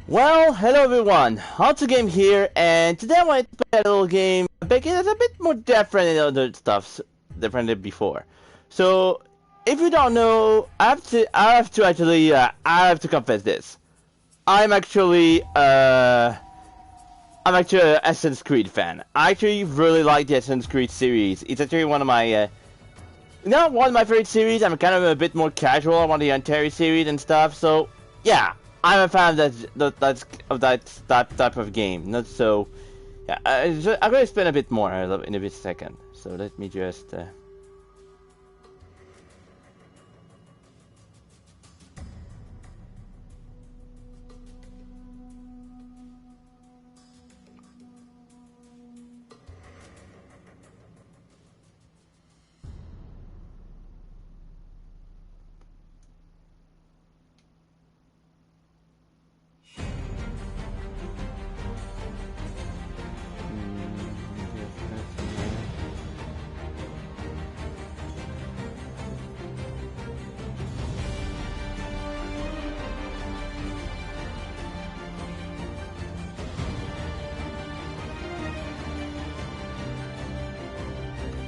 Well, hello everyone, Game here, and today I want to play a little game, but it's a bit more different than other stuff, different than before. So, if you don't know, I have to confess this. I'm actually an Assassin's Creed fan. I actually really like the Assassin's Creed series. It's actually one of my, not one of my favorite series. I'm kind of a bit more casual on the entire series and stuff. So yeah, I'm a fan of that type of game. Not so. Yeah, I'm gonna explain a bit more in a bit second. So let me just.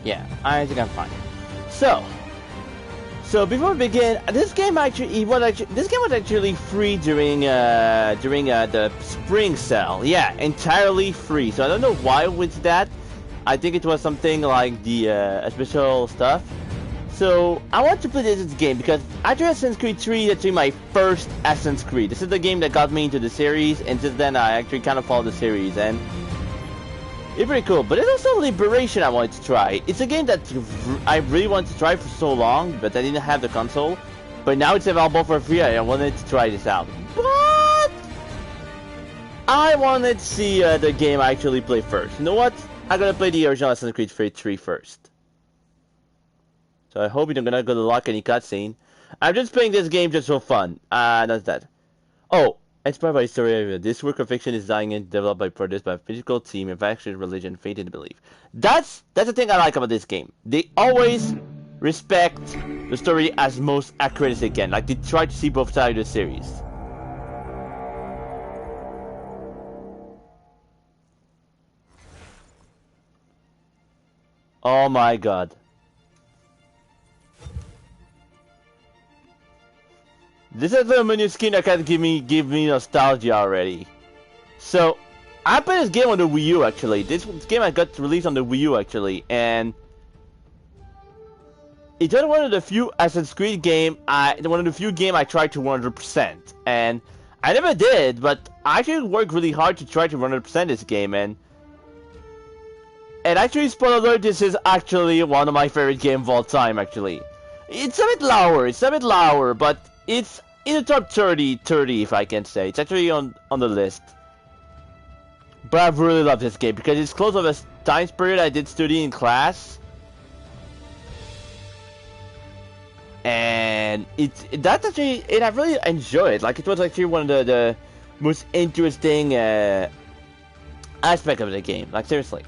Yeah, I think I'm fine. So before we begin, this game was actually free during the spring sale. Yeah, entirely free. So I don't know why it was that. I think it was something like the special stuff. So I want to play this game because after Assassin's Creed 3, that's actually my first Assassin's Creed. This is the game that got me into the series, and since then I actually kind of followed the series and. It's pretty cool, but it's also Liberation I wanted to try. It's a game that I really wanted to try for so long, but I didn't have the console. But now it's available for free, I wanted to try this out. But I wanted to see the game I actually play first. You know what? I'm gonna play the original Assassin's Creed 3 first. So I hope you're not gonna lock any cutscene. I'm just playing this game just for fun. That's that. Oh. Inspired by the story of this work of fiction is designed and developed by produced by a physical team of action, religion, faith, and belief. That's the thing I like about this game. They always respect the story as most accurate as they can. Like, they try to see both sides of the series. Oh my god. This is a menu skin that can give me nostalgia already. So, I played this game on the Wii U actually. This game I got released on the Wii U actually, and it's one of the few Assassin's Creed game I tried to 100%, and I never did, but I actually worked really hard to try to 100% this game, and actually, spoiler alert, this is actually one of my favorite games of all time. Actually, it's a bit lower, but it's in the top 30 if I can say. It's actually on the list. But I really love this game because it's close of a time period I did study in class. And I really enjoy it. Like, it was actually one of the most interesting aspect of the game. Like, seriously.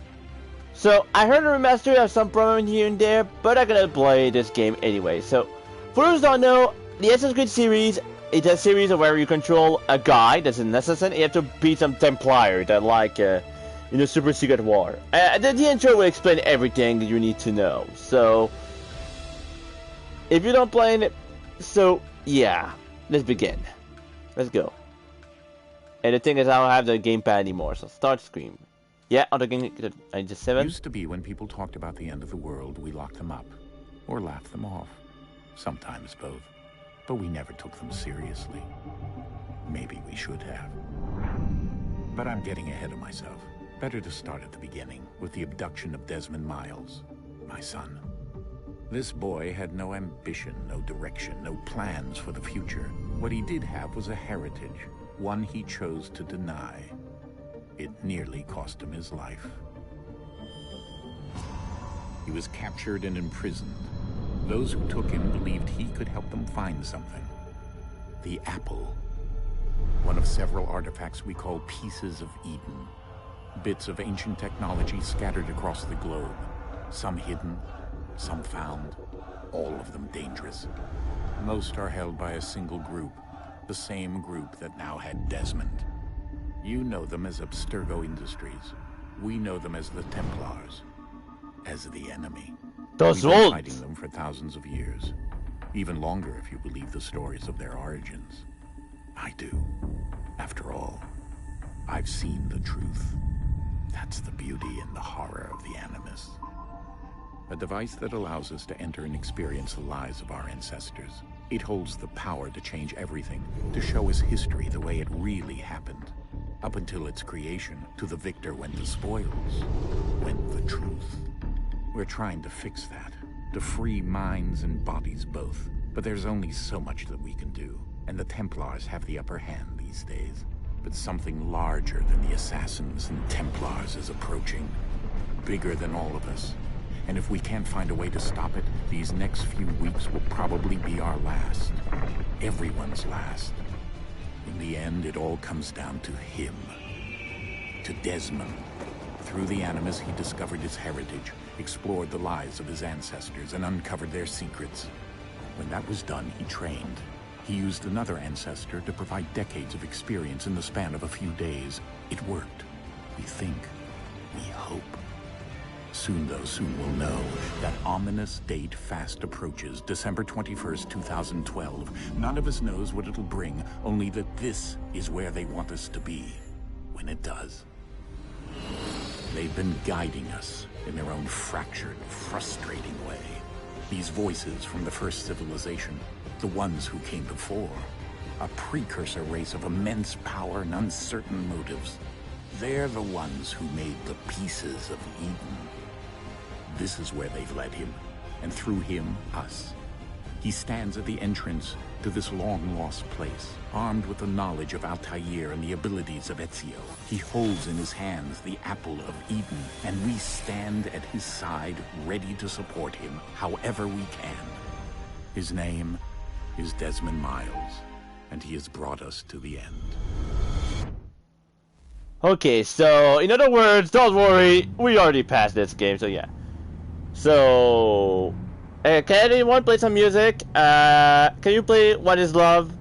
So, I heard a remaster have some problem here and there, but I'm gonna play this game anyway. So, for those who don't know, the Assassin's Creed series, it's a series where you control a guy that's an assassin. You have to beat some Templar that, like, in a super secret war. The intro will explain everything you need to know. So, if you don't play it, so yeah, let's begin. Let's go. And the thing is, I don't have the gamepad anymore, so start screen. Yeah, on the game, I just 7. Used to be when people talked about the end of the world, we locked them up or laughed them off. Sometimes both. But we never took them seriously. Maybe we should have. But I'm getting ahead of myself. Better to start at the beginning, with the abduction of Desmond Miles, my son. This boy had no ambition, no direction, no plans for the future. What he did have was a heritage, one he chose to deny. It nearly cost him his life. He was captured and imprisoned. Those who took him believed he could help them find something. The apple. One of several artifacts we call Pieces of Eden. Bits of ancient technology scattered across the globe. Some hidden, some found, all of them dangerous. Most are held by a single group, the same group that now had Desmond. You know them as Abstergo Industries. We know them as the Templars. As the enemy. Those We've been old. fighting them for thousands of years. Even longer if you believe the stories of their origins. I do. After all, I've seen the truth. That's the beauty and the horror of the Animus. A device that allows us to enter and experience the lives of our ancestors. It holds the power to change everything, to show us history the way it really happened. Up until its creation, to the victor went the spoils, went the truth. We're trying to fix that, to free minds and bodies both. But there's only so much that we can do, and the Templars have the upper hand these days. But something larger than the Assassins and Templars is approaching, bigger than all of us. And if we can't find a way to stop it, these next few weeks will probably be our last. Everyone's last. In the end, it all comes down to him. To Desmond. Through the Animus, he discovered his heritage, explored the lives of his ancestors, and uncovered their secrets. When that was done, he trained. He used another ancestor to provide decades of experience in the span of a few days. It worked. We think. We hope. Soon, though, soon we'll know. That ominous date fast approaches, December 21st, 2012. None of us knows what it'll bring, only that this is where they want us to be. When it does. They've been guiding us in their own fractured, frustrating way. These voices from the first civilization, the ones who came before. A precursor race of immense power and uncertain motives. They're the ones who made the pieces of Eden. This is where they've led him, and through him, us. He stands at the entrance to this long-lost place, armed with the knowledge of Altair and the abilities of Ezio. He holds in his hands the Apple of Eden, and we stand at his side, ready to support him however we can. His name is Desmond Miles, and he has brought us to the end. Okay, so in other words, don't worry, we already passed this game, so yeah. So, can anyone play some music? Can you play What Is Love?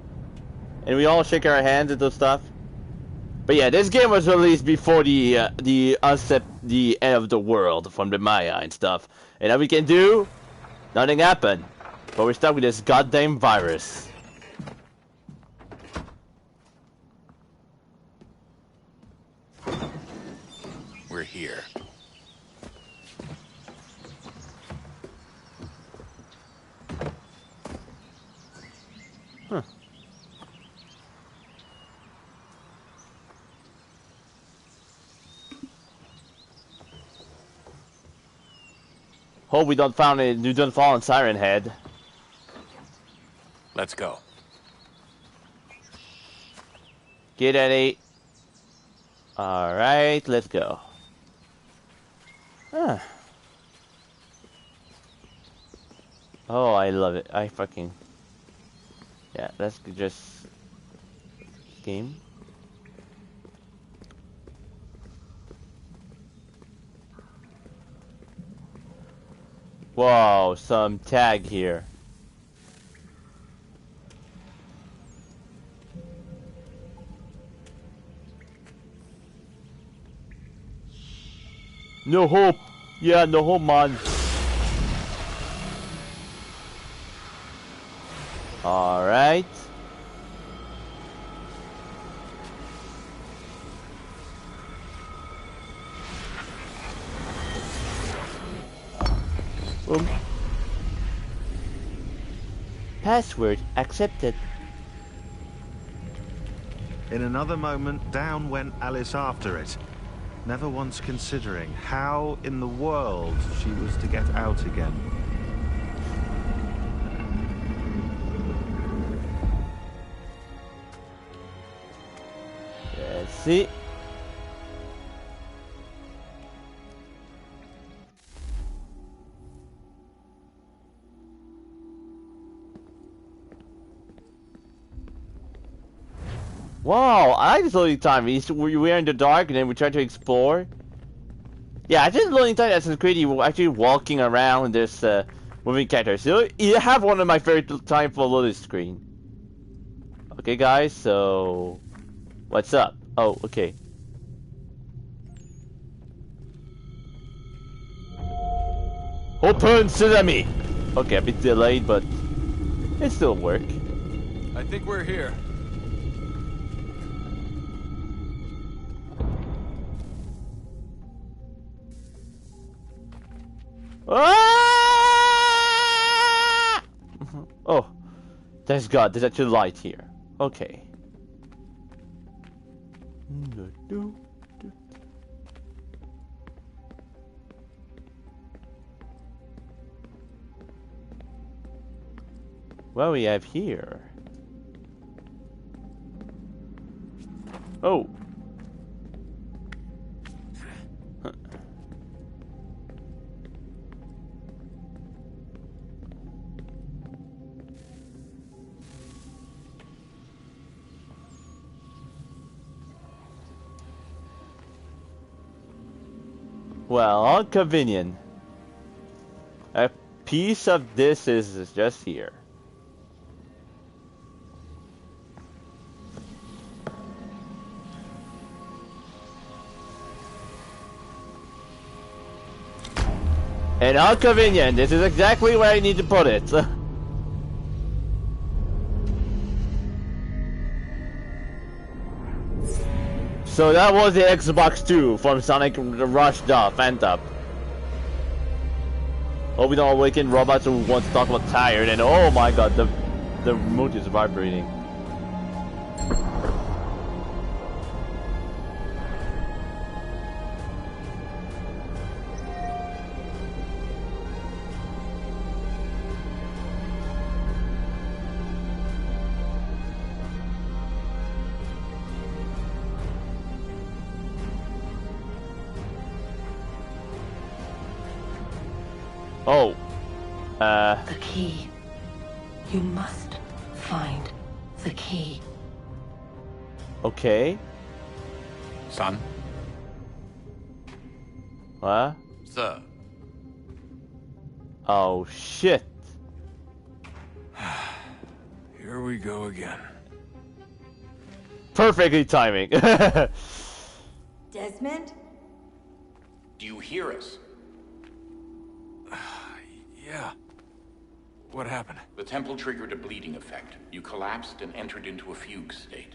And we all shake our hands and those stuff. But yeah, this game was released before the end of the world from the Maya and stuff. And all we can do, nothing happened. But we're stuck with this goddamn virus. We're here. Huh. Hope we don't fall in Siren Head. Let's go. Get ready. Alright, let's go. Huh. Oh, I love it. I fucking... Yeah, let's just... Game. Whoa, some tag here. No hope. Yeah, no hope, man. Alright. Password accepted. In another moment, down went Alice after it, never once considering how in the world she was to get out again. Let's see. Wow, I like this loading time. We're in the dark and then we try to explore. Yeah, I think loading time Assassin's Creed, you actually walking around this moving character. So you have one of my favorite time for loading screen. Okay guys, so what's up? Oh, okay. Open Sesame! Okay, a bit delayed, but it still work. I think we're here. Ah! Oh, thank God, there's actually light here. Okay. What we have here? Oh. Well, how convenient. A piece of this is just here. And how convenient. This is exactly where I need to put it. So that was the Xbox 2 from Sonic Rush the Phantom. Hope we don't awaken robots who want to talk about tired, and oh my god, the remote is vibrating. Oh. The key. You must find the key. Okay. Son? What? Sir. Oh shit. Here we go again. Perfectly timing. Desmond? Do you hear us? Yeah. What happened? The temple triggered a bleeding effect. You collapsed and entered into a fugue state.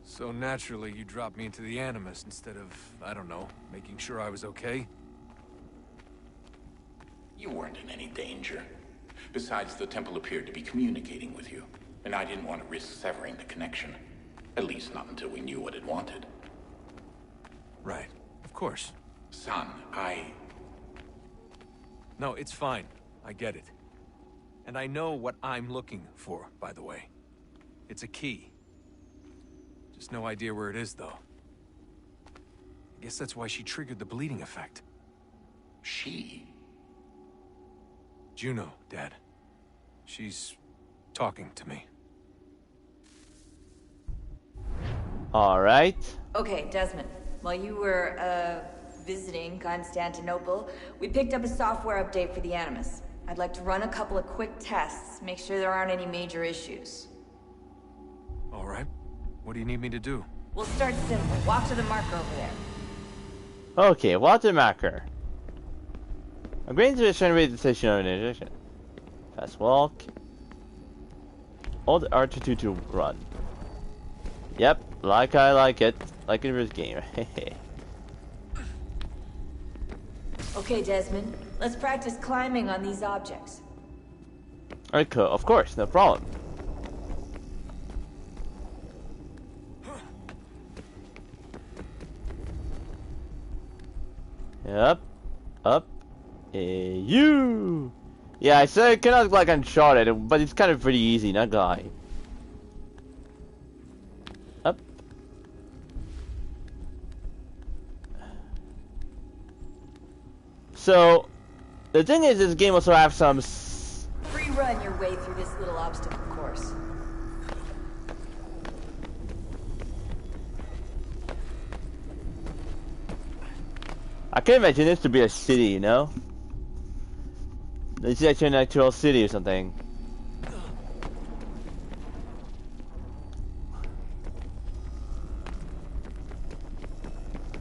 So naturally, you dropped me into the Animus instead of, I don't know, making sure I was okay? You weren't in any danger. Besides, the temple appeared to be communicating with you, and I didn't want to risk severing the connection. At least not until we knew what it wanted. Right. Of course. Son, No, it's fine. I get it. And I know what I'm looking for, by the way. It's a key. Just no idea where it is, though. I guess that's why she triggered the bleeding effect. She? Juno, Dad. She's talking to me. Alright. Okay, Desmond. While you were, visiting Constantinople, we picked up a software update for the Animus. I'd like to run a couple of quick tests, make sure there aren't any major issues. All right. What do you need me to do? We'll start simple. Walk to the marker over there. Okay, watermarker. Agreeing to generate the station of an injection. Fast walk. Hold R2 to run. Yep, like I like it. Like in this game. Okay, Desmond. Let's practice climbing on these objects. Okay, of course, no problem. Yep. Up. You. Yeah, I said it kind of look like Uncharted, but it's kind of pretty easy, not gonna lie. Up. So, the thing is, this game also has some. Free run your way through this little obstacle course. I can imagine this to be a city, you know? This is actually an actual city or something.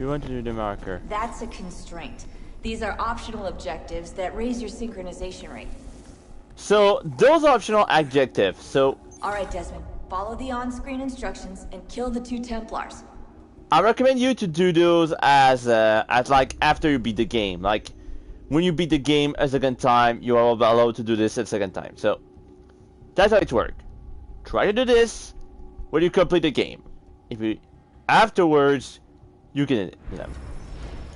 you want to do the marker. That's a constraint. These are optional objectives that raise your synchronization rate. So, those optional adjectives, so... Alright, Desmond. Follow the on-screen instructions and kill the 2 Templars. I recommend you to do those as like after you beat the game. Like when you beat the game a second time, you are allowed to do this a second time. So that's how it works. Try to do this when you complete the game. If you afterwards, you can, you know.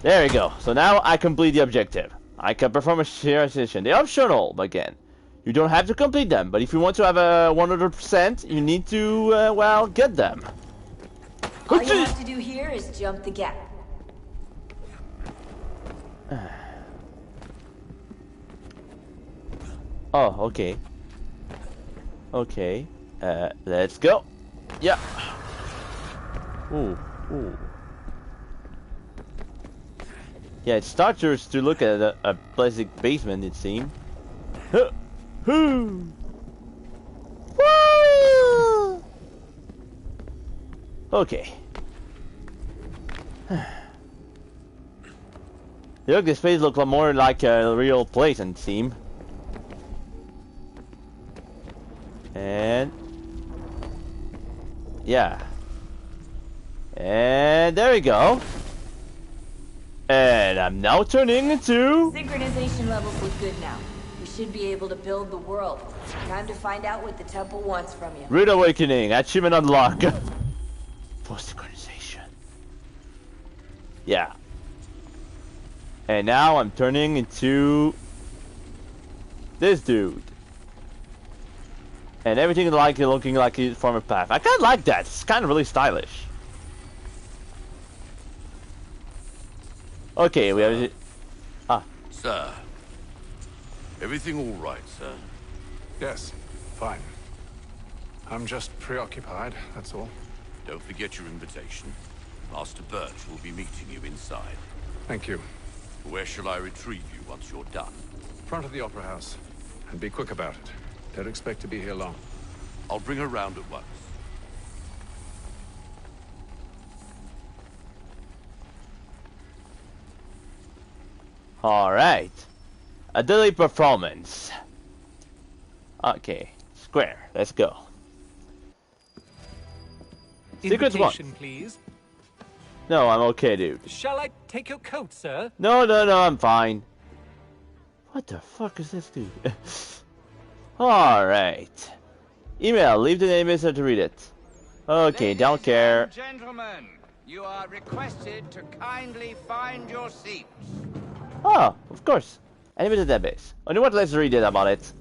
There you go. So now I complete the objective. I can perform a share session. They're optional again. You don't have to complete them, but if you want to have a 100%, you need to well get them. All you have to do here is jump the gap. Oh, okay. Okay. Let's go. Yeah. Ooh, ooh. Yeah, it starts to look at a plastic basement, it seems. Huh. Woo! Okay. Look, this place looks more like a real place and seem. And yeah. And there we go. And I'm now turning into... Synchronization levels look good now. We should be able to build the world. Time to find out what the temple wants from you. Rude Awakening, achievement unlocked. For synchronization. Yeah. And now I'm turning into... this dude. And everything like looking like a former path. I kinda like that. It's kinda really stylish. Okay, we have... ah. Sir. Everything all right, sir? Yes, fine. I'm just preoccupied, that's all. Don't forget your invitation. Master Birch will be meeting you inside. Thank you. Where shall I retrieve you once you're done? Front of the Opera House. And be quick about it. Don't expect to be here long. I'll bring her round at once. Alright. A daily performance. Okay. Square. Let's go. Secrets one. Please. No, I'm okay, dude. Shall I take your coat, sir? No, I'm fine. What the fuck is this dude? Alright. Email. Leave the name inside to read it. Okay, Ladies don't care. and gentlemen, you are requested to kindly find your seats. Oh, of course. Enemy database. Only what let's read it about it.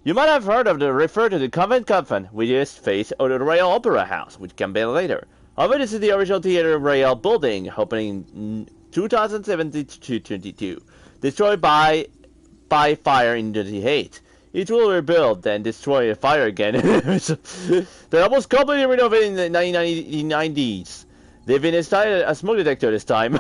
You might have heard of the refer to the Convent Coffin, which is face of the Royal Opera House, which can be later. However, this is the original Theatre Royal building, opening in 2017-22, destroyed by fire in 1998. It will rebuild, then destroy and fire again. They're almost completely renovated in the 1990s. They've been installed a smoke detector this time.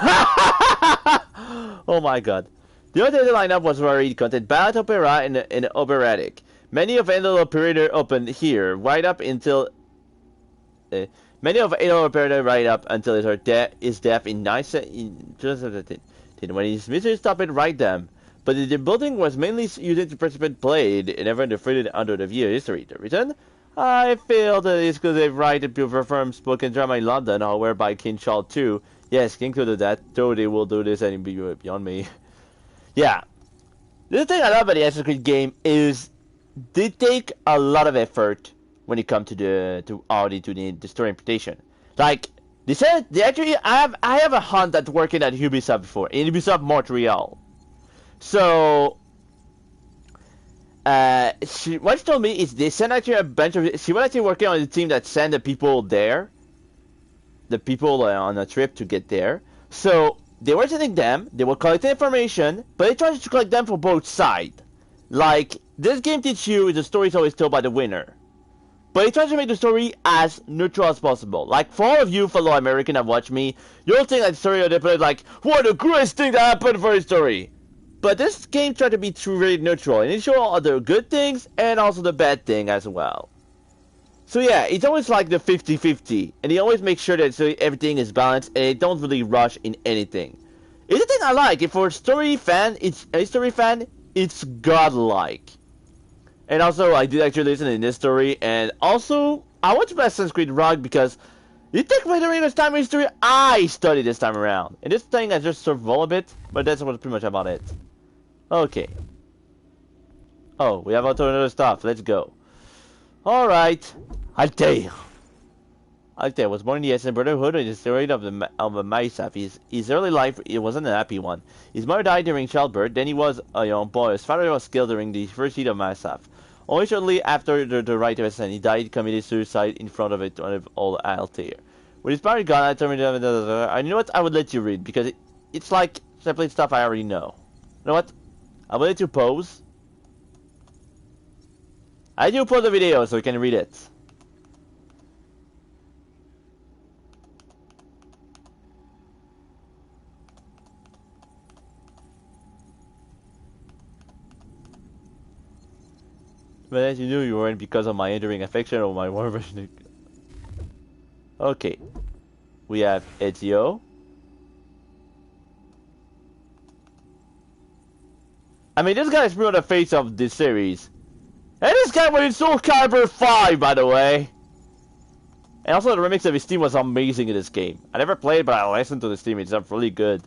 Oh my god. The other lineup was varied, contained ballad opera and operatic. Many of Endel operator opened here, right up until many of Endel operator right up until his death in 2017. When his misery stopped it right then. But the building was mainly used to participate played and never defeated under the view history. The reason? I feel that it's because they write to perform spoken drama in London, or whereby King Charles II. Yes, included that, though they will do this and be beyond me. Yeah. The thing I love about the Assassin's Creed game is they take a lot of effort when it comes to the story interpretation. Like they said, they actually I have a hunt that's working at Ubisoft before, in Ubisoft Montreal. So what she told me is they sent actually a bunch of she was actually working on the team that sent the people there. The people on a trip to get there. So they were sending them, they were collecting information, but they tried to collect them from both sides. Like, this game teaches you the story is always told by the winner. But it tries to make the story as neutral as possible. Like, for all of you fellow American that watch me, you'll think that the story of the play like, what a great thing that happened for a story. But this game tried to be really neutral, and it showed all the good things and also the bad thing as well. So yeah, it's always like the 50-50, and they always make sure that so everything is balanced and they don't really rush in anything. It's the thing I like. If for a story fan, it's godlike. And also, I did actually listen in this story, and also I watched Assassin's Creed Rogue because you think during this time in history I studied this time around, and this thing I just survival a bit, but that's pretty much about it. Okay. Oh, we have another stuff. Let's go. All right. Altair. Altair was born in the Essen Brotherhood in the story of Maesaf. His early life it wasn't a happy one. His mother died during childbirth. Then he was a young boy. His father was killed during the first heat of Maesaf. Only shortly after the rite of Essen, he died, committed suicide in front of it of old Altair. With his power gone, I told me I know what I would let you read because it's like simply stuff I already know. You know what? I will let you pause. I do pause the video so you can read it. But as you knew, you weren't because of my enduring affection or my warm version. Okay. We have Ezio. I mean, this guy is pretty much the face of this series. And this guy was in Soul Calibur 5, by the way. And also, the remix of his theme was amazing in this game. I never played, but I listened to this theme. It's really good.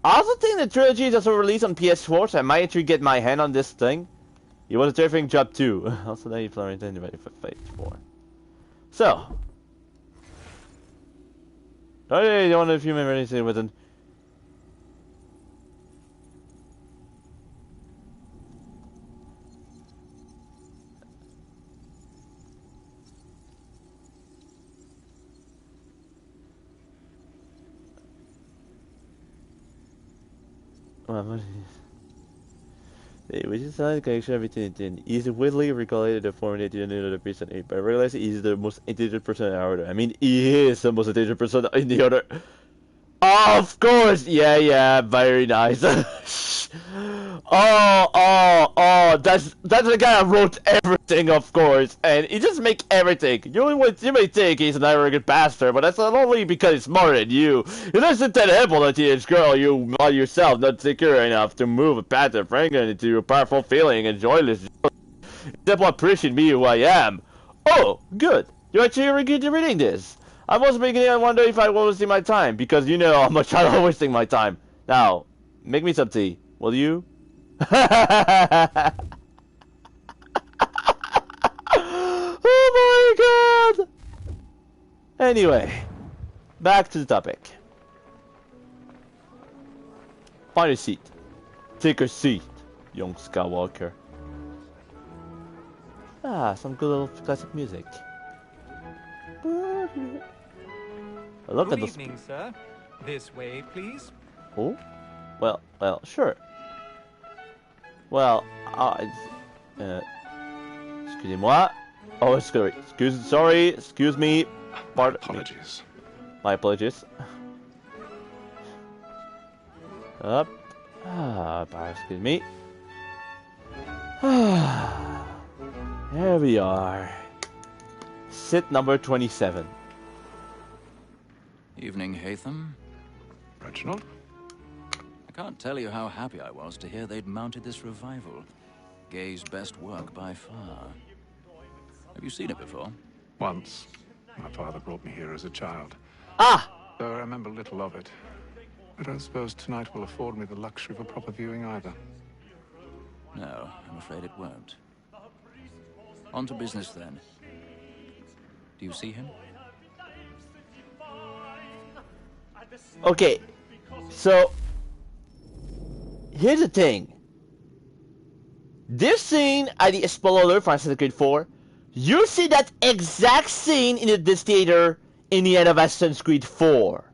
I also think the trilogy is also released on PS4, so I might actually get my hand on this thing. It was a terrifying job too. Also, then you Florentine divided for Phase 4. So, I don't know if you remember anything with an. Which is not a connection everything it did. He's widely regarded the form that didn't know the person 8, but I realize he's the most intelligent person in the order. I mean, he is the most intelligent person in the order. Of course! Yeah, very nice. That's the guy who wrote everything, of course, and he just make everything. You may think he's an arrogant bastard, but that's not only because he's smarter than you. You listen to the hippo, a teenage girl, you are yourself not secure enough to move a path of anger into a powerful feeling and joyless. Except what appreciate me who I am. Oh, good. You're actually good at reading this. I was beginning to wonder if I was wasting my time, because you know how much I'm wasting my time. Now, make me some tea, will you? Oh my god! Anyway, back to the topic. Find a seat. Take a seat, young Skywalker. Ah, some good little classic music. Look Good at evening, sir. This way, please. Oh? Well, sure. Excusez-moi. Oh, sorry. Excuse me. Apologies. My apologies. Up. Excuse me. Here we are. Sit number 27. Evening, Hatham. Reginald? I can't tell you how happy I was to hear they'd mounted this revival. Gay's best work by far. Have you seen it before? Once. My father brought me here as a child. Ah! Though I remember little of it. I don't suppose tonight will afford me the luxury of a proper viewing either. No, I'm afraid it won't. On to business then. Do you see him? Okay, so here's the thing. This scene at the spoiler for Assassin's Creed 4, you see that exact scene in this theater in the end of Assassin's Creed 4.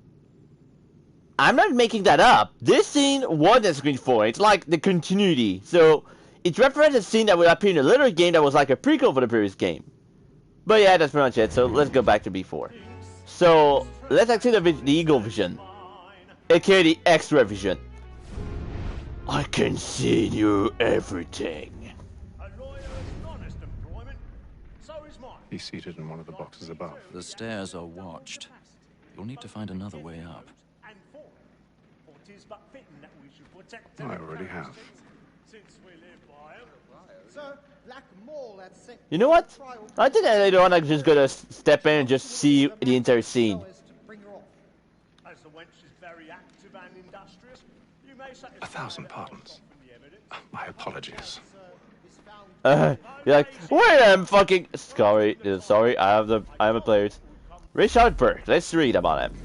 I'm not making that up. This scene was Assassin's Creed 4. It's like the continuity. So it represents a scene that would appear in a later game that was like a prequel for the previous game. But yeah, that's pretty much it. So let's go back to B4. So let's activate the Eagle Vision, aka the X-Ray Vision. I can see you everything. He's seated in one of the boxes above. The stairs are watched. You'll need to find another way up. I already have. You know what? I think I later on I'm just gonna step in and just see the entire scene. A thousand pardons. My apologies. You're like, wait, I'm fucking sorry. Sorry, I am a player. Richard Burke. Let's read about him.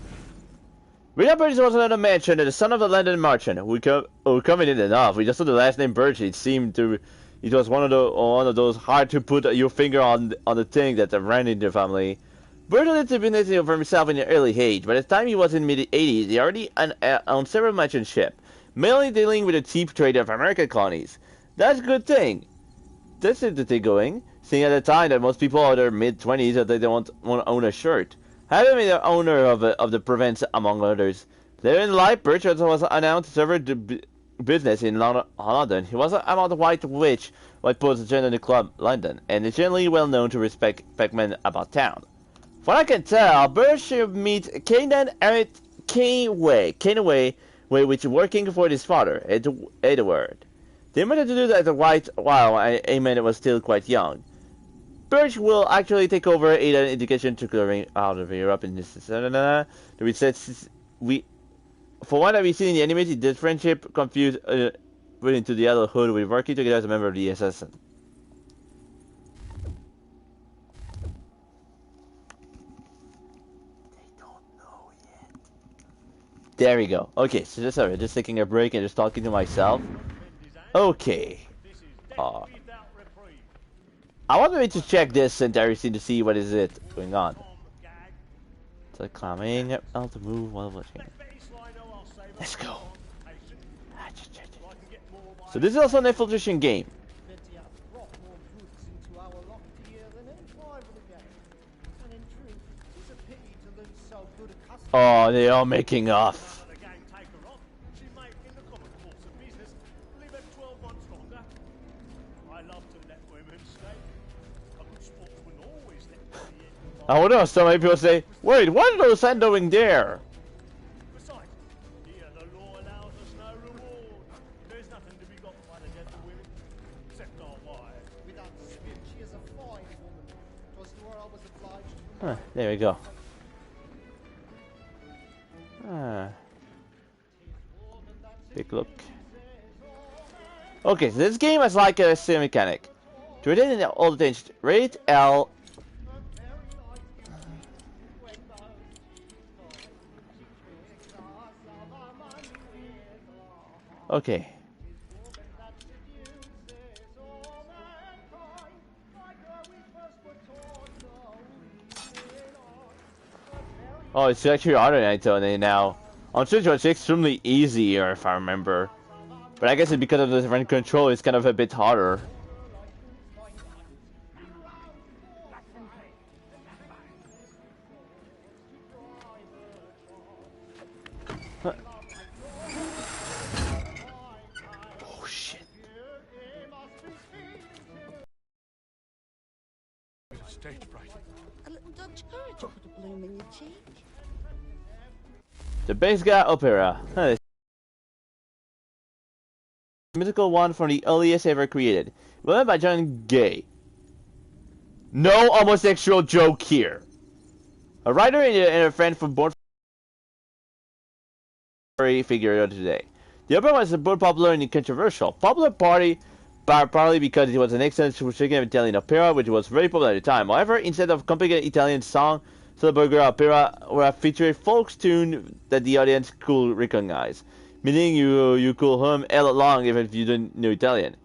Richard Burke was another mansion, the son of a London merchant. We convenient enough. We just saw the last name Burke. It seemed to. It was one of those hard to put your finger on the thing that ran in the family. Burke lived to be for himself in an early age. By the time he was in mid-80s, he already owned several merchant ships, mainly dealing with the cheap trade of American colonies. That's a good thing. That's the thing going. Seeing at the time that most people are in their mid-20s that they don't want to own a shirt. Having been the owner of the Provence, among others. Later in life, Burke was announced to serve business in London. He was among the White Witch, White position in the club London, and is generally well known to respect men about town. From what I can tell, Burke meets Kanan Emmett Kenway, which is working for his father, Edward. They wanted to do that a while Aemon was still quite young. Burke will actually take over Aiden education to clearing out of Europe in this for what we've seen in the animated, this friendship confused into the adulthood with working together as a member of the assassin. They don't know yet. There we go. Okay, so just taking a break and just talking to myself. Okay. I wanted to check this entire scene to see what is it going on. So climbing out to move while watching. Let's go. So this is also an infiltration game. Oh, they are making off. I don't know, so many people say, wait, what are those men doing there? Huh, there we go. Big look. Okay, so this game is like a sim mechanic. To retain all the things, rate L. Okay. Oh, it's actually harder than I now. On Switch, it's extremely easier if I remember. But I guess it's because of the different control, it's kind of a bit harder. Huh. Oh shit. Stage fright. A little Dutch courage to put a bloom in your cheek. The Basga Opera. Huh. Musical one from the earliest ever created. Written by John Gay. No homosexual joke here. A writer and a friend from Born figure today. The opera was both popular and controversial. Popular partly because it was an excellent Chilean Italian opera, which was very popular at the time. However, instead of complicated Italian song, Silberberger opera were featured folk tune that the audience could recognize, meaning you could hum all along even if you didn't know Italian.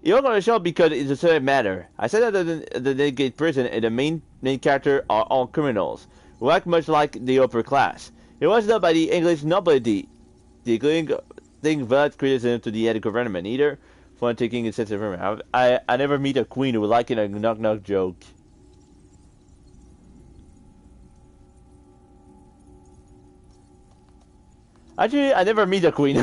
It was on the show because it's a certain matter. I said that the delegate person and the main character are all criminals, who act much like the upper class. It was done by the English nobility, declaring valid criticism to the head government, either for taking a sense of humor. I never meet a queen who would like a knock-knock joke. Actually, I never meet a queen.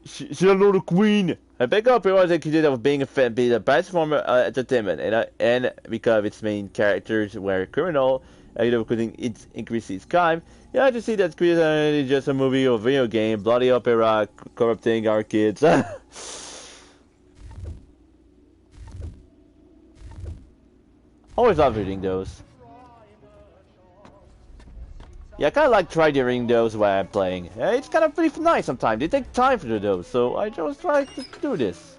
She's a little queen. I pick up heroes accused of being the best form of entertainment, and because its main characters were criminal, including it increases crime. You have to see that Creed is just a movie or video game, bloody opera, corrupting our kids. Always love reading those. Yeah, I kind of like try reading those while I'm playing. It's kind of pretty nice sometimes. They take time to do those, so I just try to do this.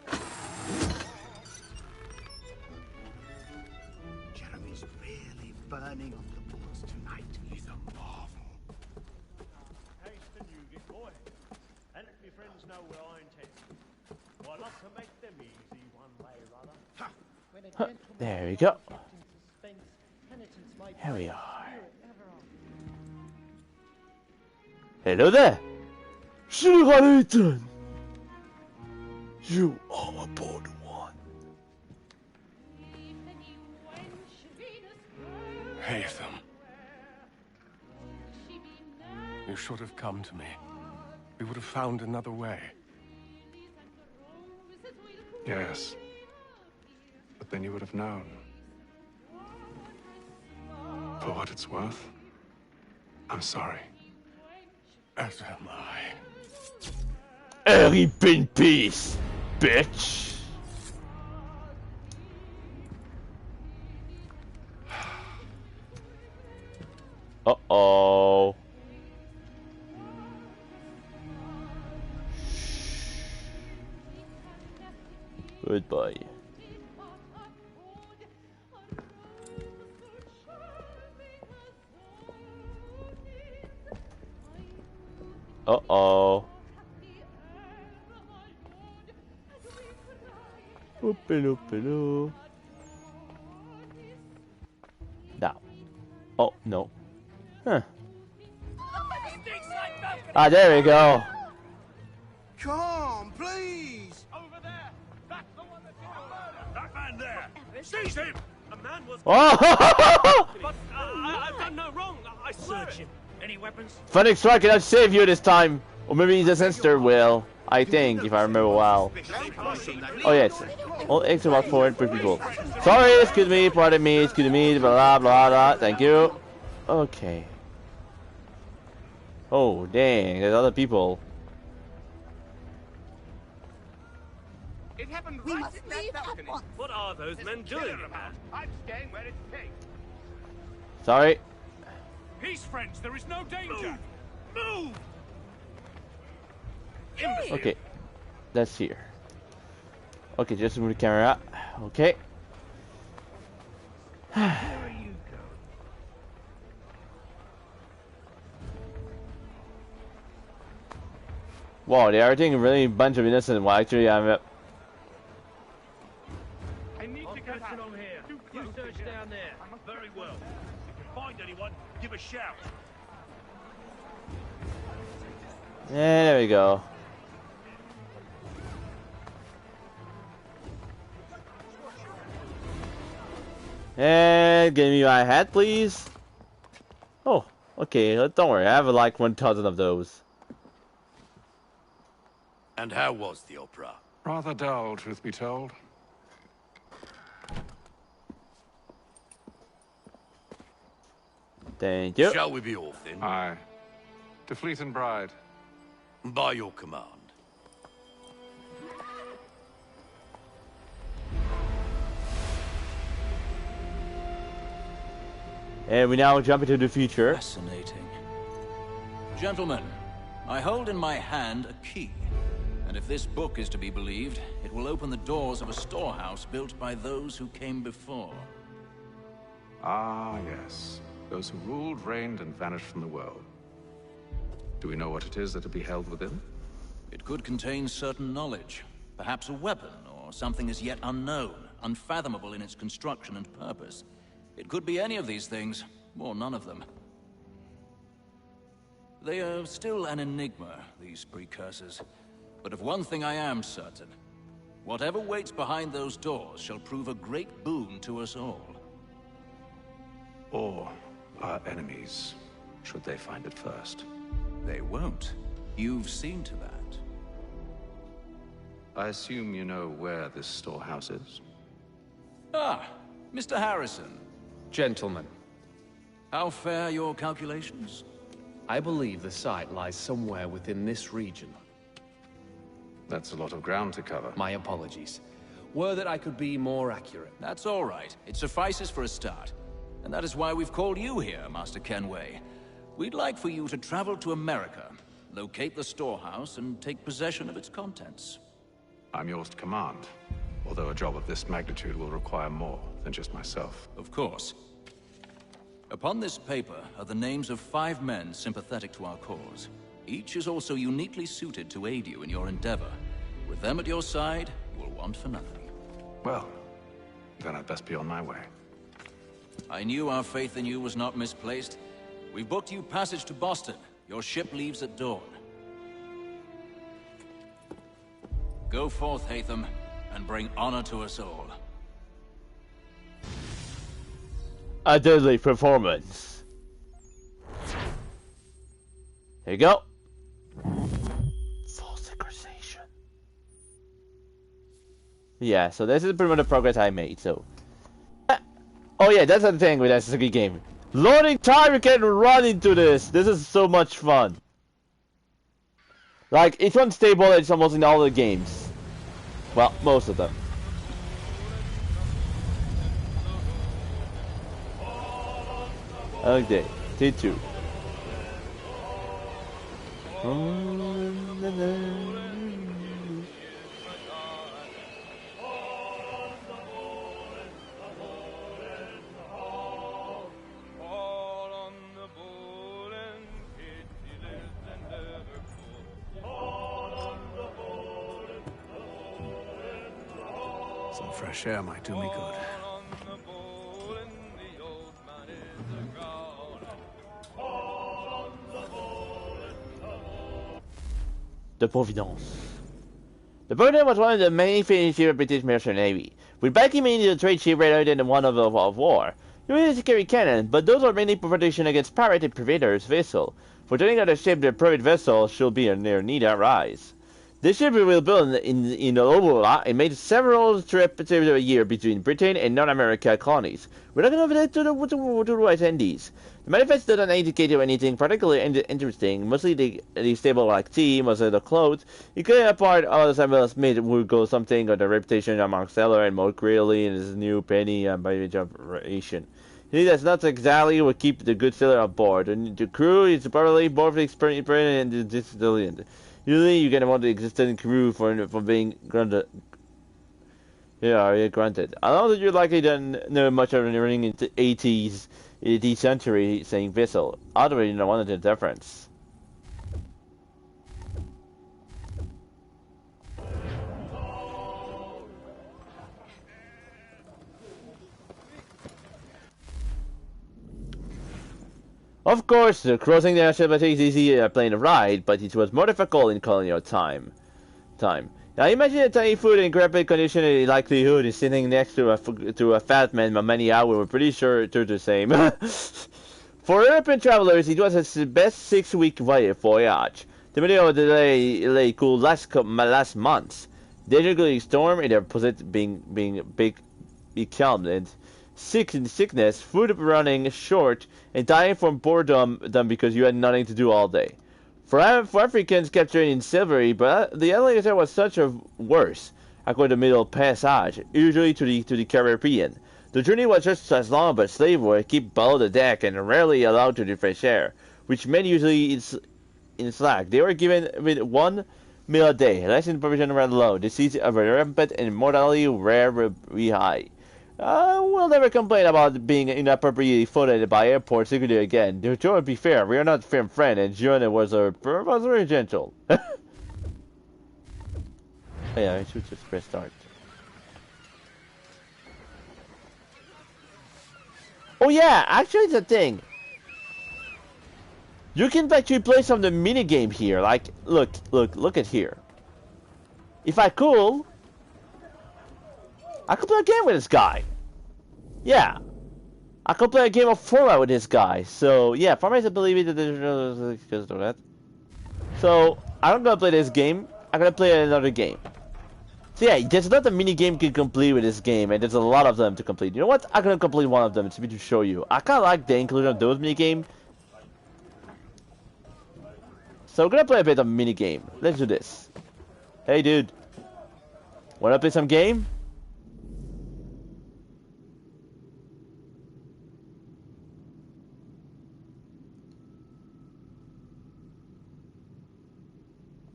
Jeremy's really burning on the boards tonight. He's a marvel. Taste the nougat, boy. And let me friends know what I intend. Well, I like to make them easy one way or other. There we go. Here we are. Hello there! Shirahara-san! You are a bold one. Haytham. You should have come to me. We would have found another way. Yes. But then you would have known. For what it's worth, I'm sorry. As am I. Sleep in peace, bitch! Uh-oh. Goodbye. Uh-oh. Oopaloo. Now. Oh, no. Huh. Ah, there we go. Come, please. Over there! That's the one that's in the murder! That man there! Seize him! A man was... Oh! But I've done no wrong. I search him. Any weapons? Phoenix Strike cannot save you this time. Or maybe the Sinister will. I think, if I remember well. Oh, yes. All extra about 400 people. Sorry, excuse me, pardon me, excuse me, blah, blah, blah. Thank you. Okay. Oh, dang, there's other people. It happened right in that balcony. What are those men doing? I'm staying where it's safe. Sorry. Peace, friends. There is no danger. Move! Okay. That's here. Okay, just move the camera. Okay. Wow, they are taking really a bunch of innocent. Well, actually, I'm. I need to get along here. You search down there. Very well. If you find anyone, give a shout. Yeah, there we go. And give me my hat, please. Oh, okay. Don't worry. I have like 1,000 of those. And how was the opera? Rather dull, truth be told. Thank you. Shall we be off then? Aye. To Fleet and Bride. By your command. And we now jump into the future. Fascinating. Gentlemen, I hold in my hand a key. And if this book is to be believed, it will open the doors of a storehouse built by those who came before. Ah, yes. Those who ruled, reigned, and vanished from the world. Do we know what it is that will be held within? It could contain certain knowledge. Perhaps a weapon, or something as yet unknown, unfathomable in its construction and purpose. It could be any of these things, or none of them. They are still an enigma, these precursors. But of one thing I am certain. Whatever waits behind those doors shall prove a great boon to us all. Or our enemies, should they find it first. They won't. You've seen to that. I assume you know where this storehouse is? Ah, Mr. Harrison. Gentlemen, How fare your calculations? I believe the site lies somewhere within this region. That's a lot of ground to cover. My apologies. Were that I could be more accurate. That's all right. It suffices for a start. And that is why we've called you here, Master Kenway. We'd like for you to travel to America, locate the storehouse, and take possession of its contents. I'm yours to command, although a job of this magnitude will require more than just myself. Of course. Upon this paper are the names of 5 men sympathetic to our cause. Each is also uniquely suited to aid you in your endeavor. With them at your side, you will want for nothing. Well, then I'd best be on my way. I knew our faith in you was not misplaced. We've booked you passage to Boston. Your ship leaves at dawn. Go forth, Hatham, and bring honor to us all. A deadly performance. Here you go. Full synchronization. Yeah, so this is pretty much the progress I made, so. Oh yeah, that's the thing with Assassin's Creed game. Loading time, you can run into this. This is so much fun. Like, it's unstable as almost in all the games. Well, most of them. Okay, T2. Some fresh air might do me good. The Providence. The Providence was one of the main fish of the British merchant navy, with backing mainly the trade ship rather than the one of war. It really carry cannon, but those are mainly for protection against pirate and privateers' vessel. For turning out a ship, the private vessel should be near need a rise. This ship will build in the Obola and made several trips a year between Britain and North America colonies. We're not going to to the West Indies. The manifest doesn't indicate anything particularly interesting. Mostly the stable like tea, most of the clothes. You could have part of Samuel Smith would go something on the reputation among seller and more clearly in his new penny by generation. That's not exactly what keep the good sailor on board. And the crew is probably both experienced and disciplined. Usually, you can want the existing crew for being granted. Yeah, granted. I don't think you're likely to know much of running into 18th century saying vessel. Otherwise, you don't want the difference. Of course, crossing the ship is easy plane ride, but it was more difficult in colonial time. Now imagine a tiny food in great condition and the likelihood is sitting next to a fat man for many hours. We're pretty sure it's the same. For European travelers, it was his best 6-week voyage. The middle of the day could last months. Dangerously storm and their posit being becalmed and sickness, food running short, and dying from boredom because you had nothing to do all day. For Africans captured in slavery, but the Atlantic was such a worse, according to Middle Passage, usually to the Caribbean. The journey was just as long, but slaves were kept below the deck and rarely allowed to the fresh air, which meant usually in slack. They were given with 1 meal a day, less in provision rather low. Disease were rampant and mortality very high. We'll never complain about being inappropriately funded by airport security again. To be fair, we are not firm friend, and Gianna was very gentle. Yeah, I should just press start. Oh yeah, actually it's a thing. You can actually play some of the mini game here. Like, look at here. If I could play a game with this guy. Yeah. I could play a game of Fallout with this guy. So, yeah, for me, I believe it because of that. So, I'm not gonna play this game. I'm gonna play another game. So yeah, there's not a mini game you can complete with this game, and there's a lot of them to complete. You know what? I'm gonna complete one of them to show you. I kinda like the inclusion of those mini game. So we're gonna play a bit of a mini game. Let's do this. Hey dude. Wanna play some game?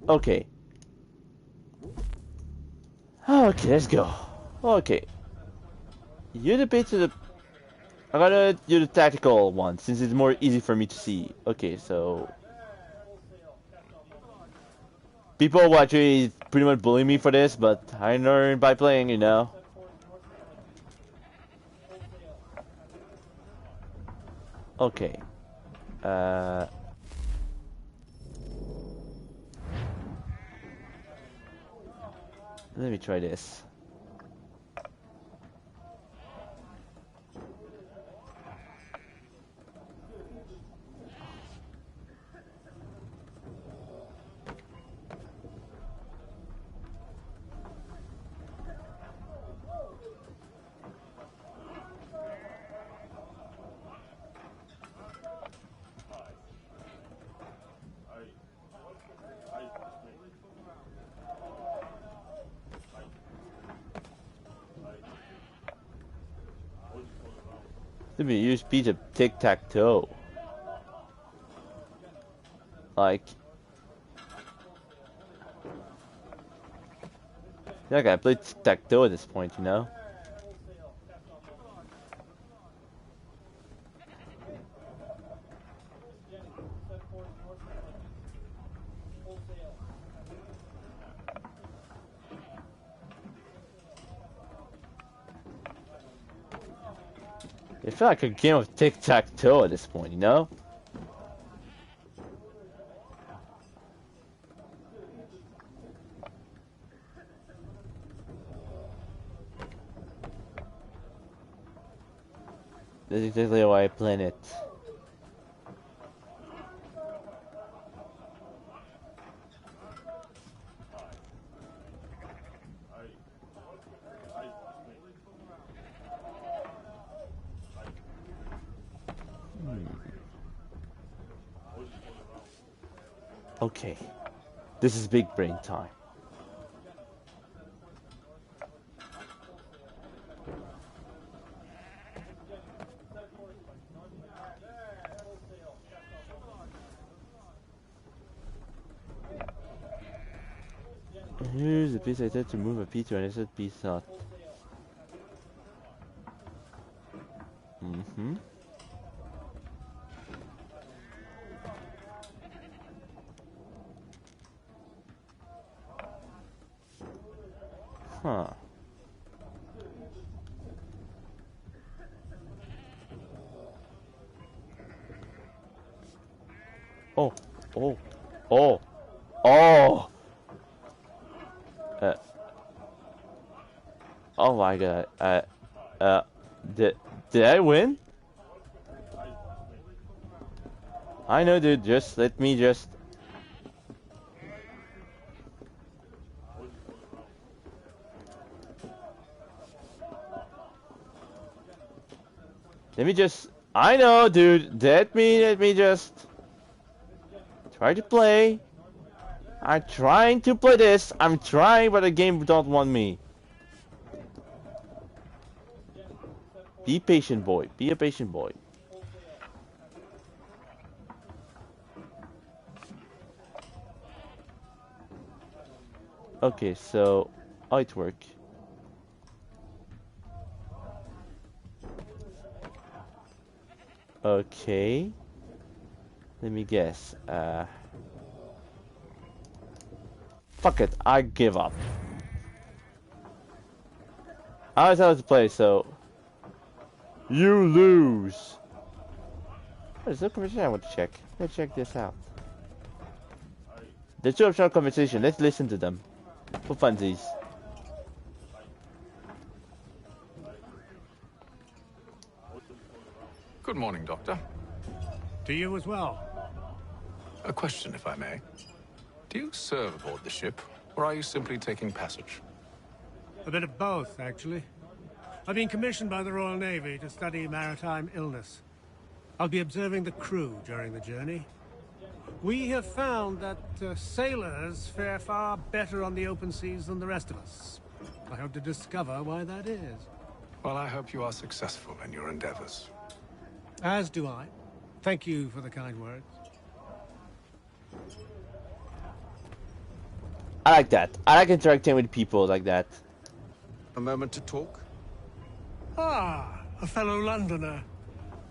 Okay. Okay, let's go. Okay. You the bit to the... I'm gonna do the tactical one, since it's more easy for me to see. Okay, so... People will actually pretty much bully me for this, but I learned by playing, you know. Okay. Let me try this. Let me use piece of tic-tac-toe. Like... Yeah, I gotta play tic-tac-toe at this point, you know? I feel like a game of tic-tac-toe at this point, you know? This is exactly how I plan it. Okay, this is big brain time. Here's the piece I said to move a piece to an insert piece not. Huh. Oh, oh, oh, oh! Oh my god, did I win? I know, dude, just let me just... Let me just... I know, dude, let me just... Try to play. I'm trying to play this. I'm trying, but the game don't want me. Be patient, boy. Be a patient boy. Okay, so how it work? Okay. Let me guess. Fuck it, I give up. I was how to play, so you lose. What is the conversation I want to check? Let's check this out. The two optional conversation. Let's listen to them for funsies. Good morning, Doctor. To you as well. A question, if I may. Do you serve aboard the ship, or are you simply taking passage? A bit of both, actually. I've been commissioned by the Royal Navy to study maritime illness. I'll be observing the crew during the journey. We have found that sailors fare far better on the open seas than the rest of us. I hope to discover why that is. Well, I hope you are successful in your endeavors. As do I. Thank you for the kind words. I like that. I like interacting with people like that. A moment to talk? Ah, a fellow Londoner.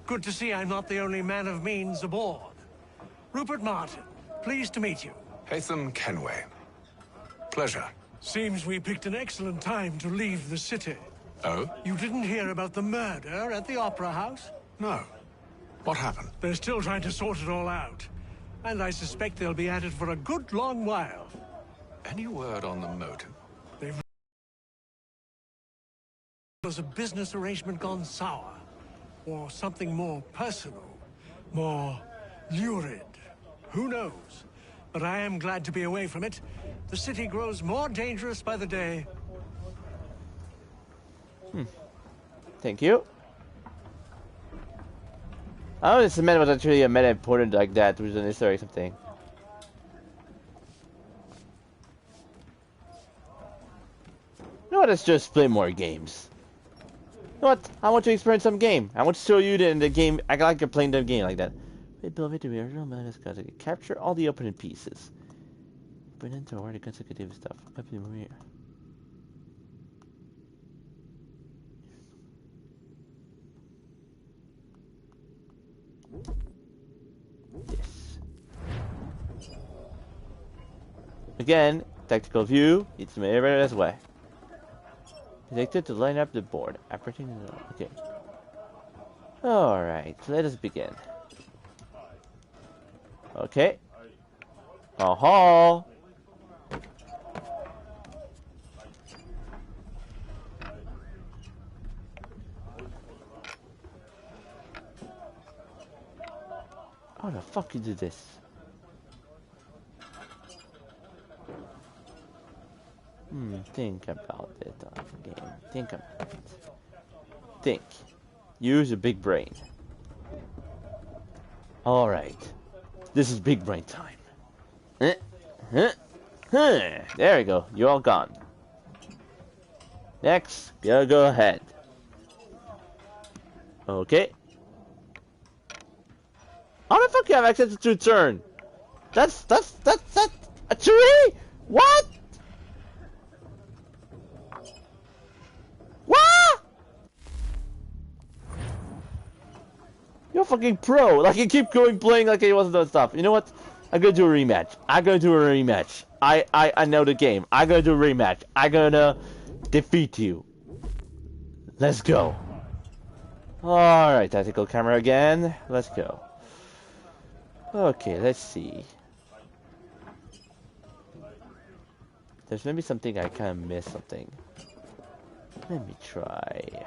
Good to see I'm not the only man of means aboard. Rupert Martin, pleased to meet you. Haytham Kenway. Pleasure. Seems we picked an excellent time to leave the city. Oh? You didn't hear about the murder at the Opera House? No. What happened? They're still trying to sort it all out. And I suspect they'll be at it for a good long while. Any word on the motive? They've... Was a business arrangement gone sour? Or something more personal? More lurid? Who knows? But I am glad to be away from it. The city grows more dangerous by the day. Thank you. I don't know if this man was actually a meta important like that, which is an Easter egg something. You know what, let's just play more games. You know what, I want to experience some game. I want to show you the game, I like playing the game like that. Build it to the original Madagascar. Capture all the opening pieces. Bring into all the consecutive stuff. Up in here. Yes. Again, tactical view. It's made this way. Selected to line up the board. Okay. Alright, let us begin. Okay. How the fuck you do this? Think about it on the game. Think about it. Think. Use your big brain. Alright. This is big brain time. There we go. You're all gone. Next, go ahead. Okay. How the fuck you have access to turn? That's a tree? What? What? You're a fucking pro. Like you keep going playing like it wasn't done stuff. You know what? I'm gonna do a rematch. I know the game. I'm gonna do a rematch. I'm gonna defeat you. Let's go. Alright, tactical camera again. Let's go. Okay, let's see. There's maybe something I kind of missed something. Let me try.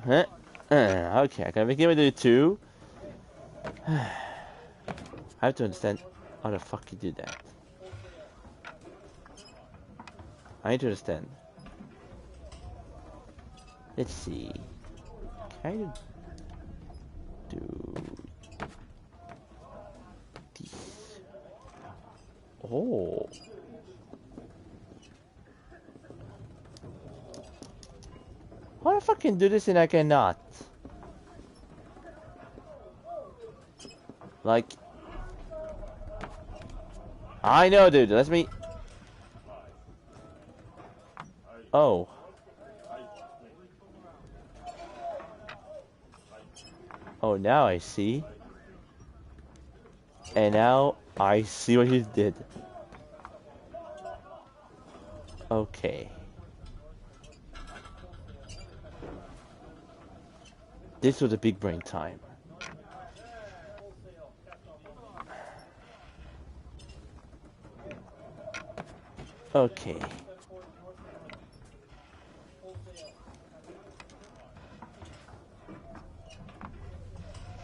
Okay, I can begin with the 2. I have to understand how the fuck you do that. I need to understand. Let's see. Kind of do this. Oh. How the fuck can do this and I cannot? Like, I know, dude. Let me. Oh. Oh, now I see. And now I see what you did. Okay. This was a big brain time. Okay.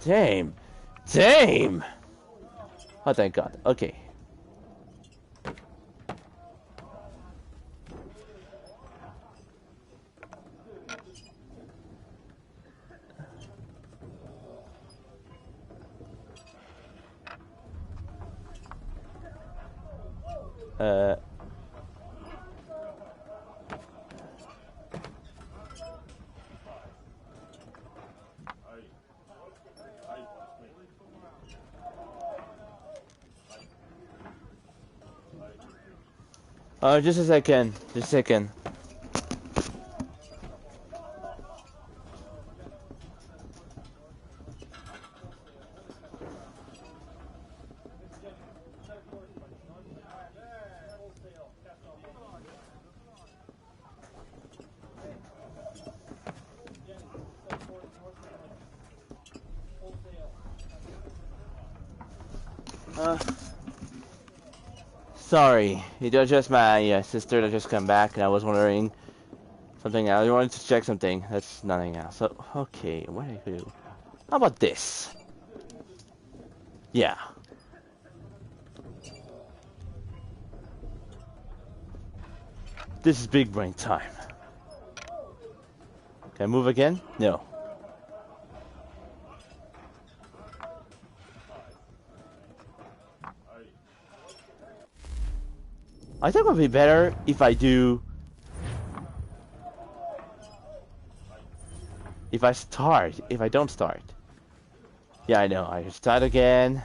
Damn. Damn! Oh, thank God. Okay. Just a second. Just a second. Sorry, it was just my sister that just come back, and I was wondering something else. I wanted to check something. That's nothing else. So, okay, what do I do? How about this? Yeah. This is big brain time. Can I move again? No. I think it would be better if I do... If I don't start. Yeah, I know. I start again.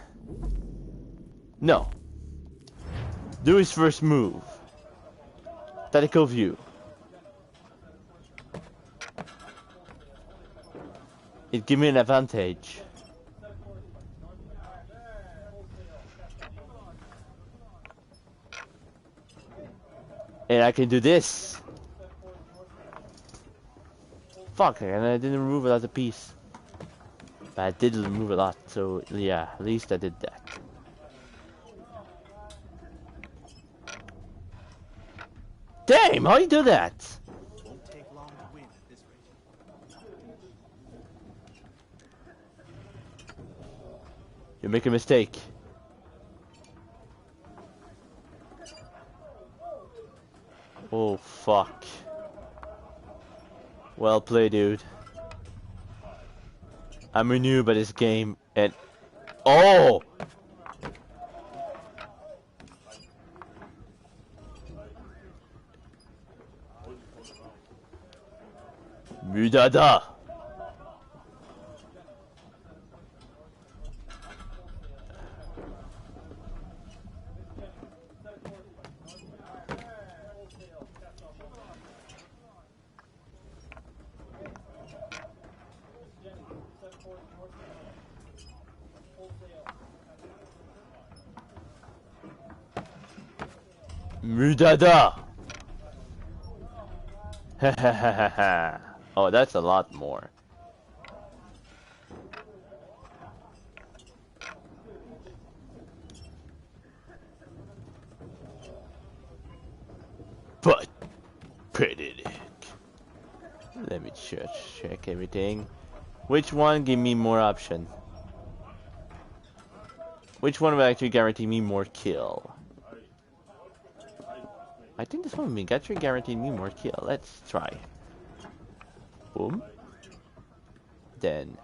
No. Do his first move. Tactical view. It gives me an advantage. And I can do this. Fuck, and I didn't remove a lot of piece. But I did remove a lot, so yeah, at least I did that. Damn, how you do that? Won't take long to win at this rate. You make a mistake. Oh, fuck. Well played, dude. I'm a noob at this game, and... Oh! Mudada! Mudada! Oh, that's a lot more. But pretty. Let me check everything. Which one give me more option? Which one will actually guarantee me more kill? I think this one will actually guarantee me more kill. Let's try. Boom. Then.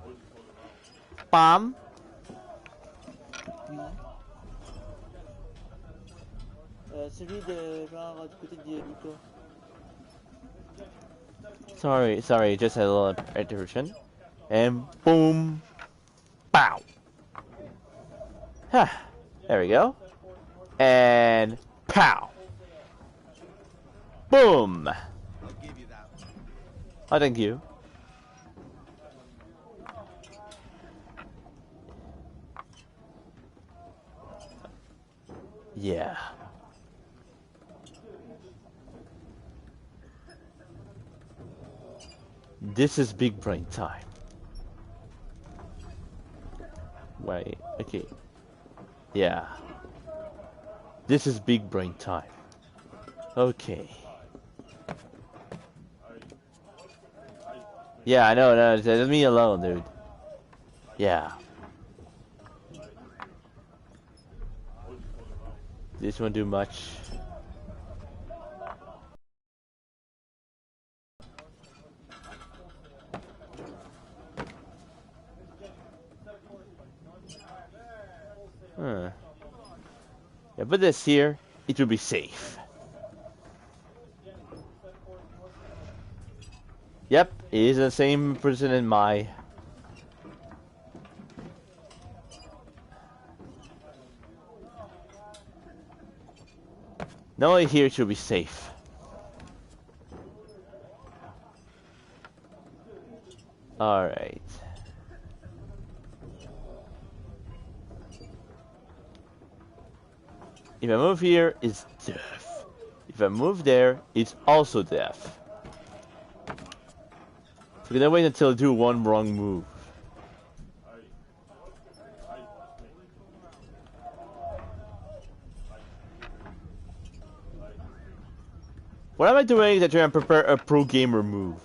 Bam. Celui de genre du côté de Nico. Sorry, just a little interruption. And boom. Bow. Huh. There we go. And pow. Boom. I'll give you that one. Oh, thank you. Yeah. This is big brain time. Wait, okay. Yeah. This is big brain time. Okay. Yeah, I know, no, leave me alone, dude. Yeah. This won't do much. Huh. Yeah, but this here, it will be safe. Yep, it is the same person in my... No one here should be safe. Alright. If I move here, it's death. If I move there, it's also death. So we're gonna wait until I do one wrong move. What am I doing to try and prepare a pro gamer move?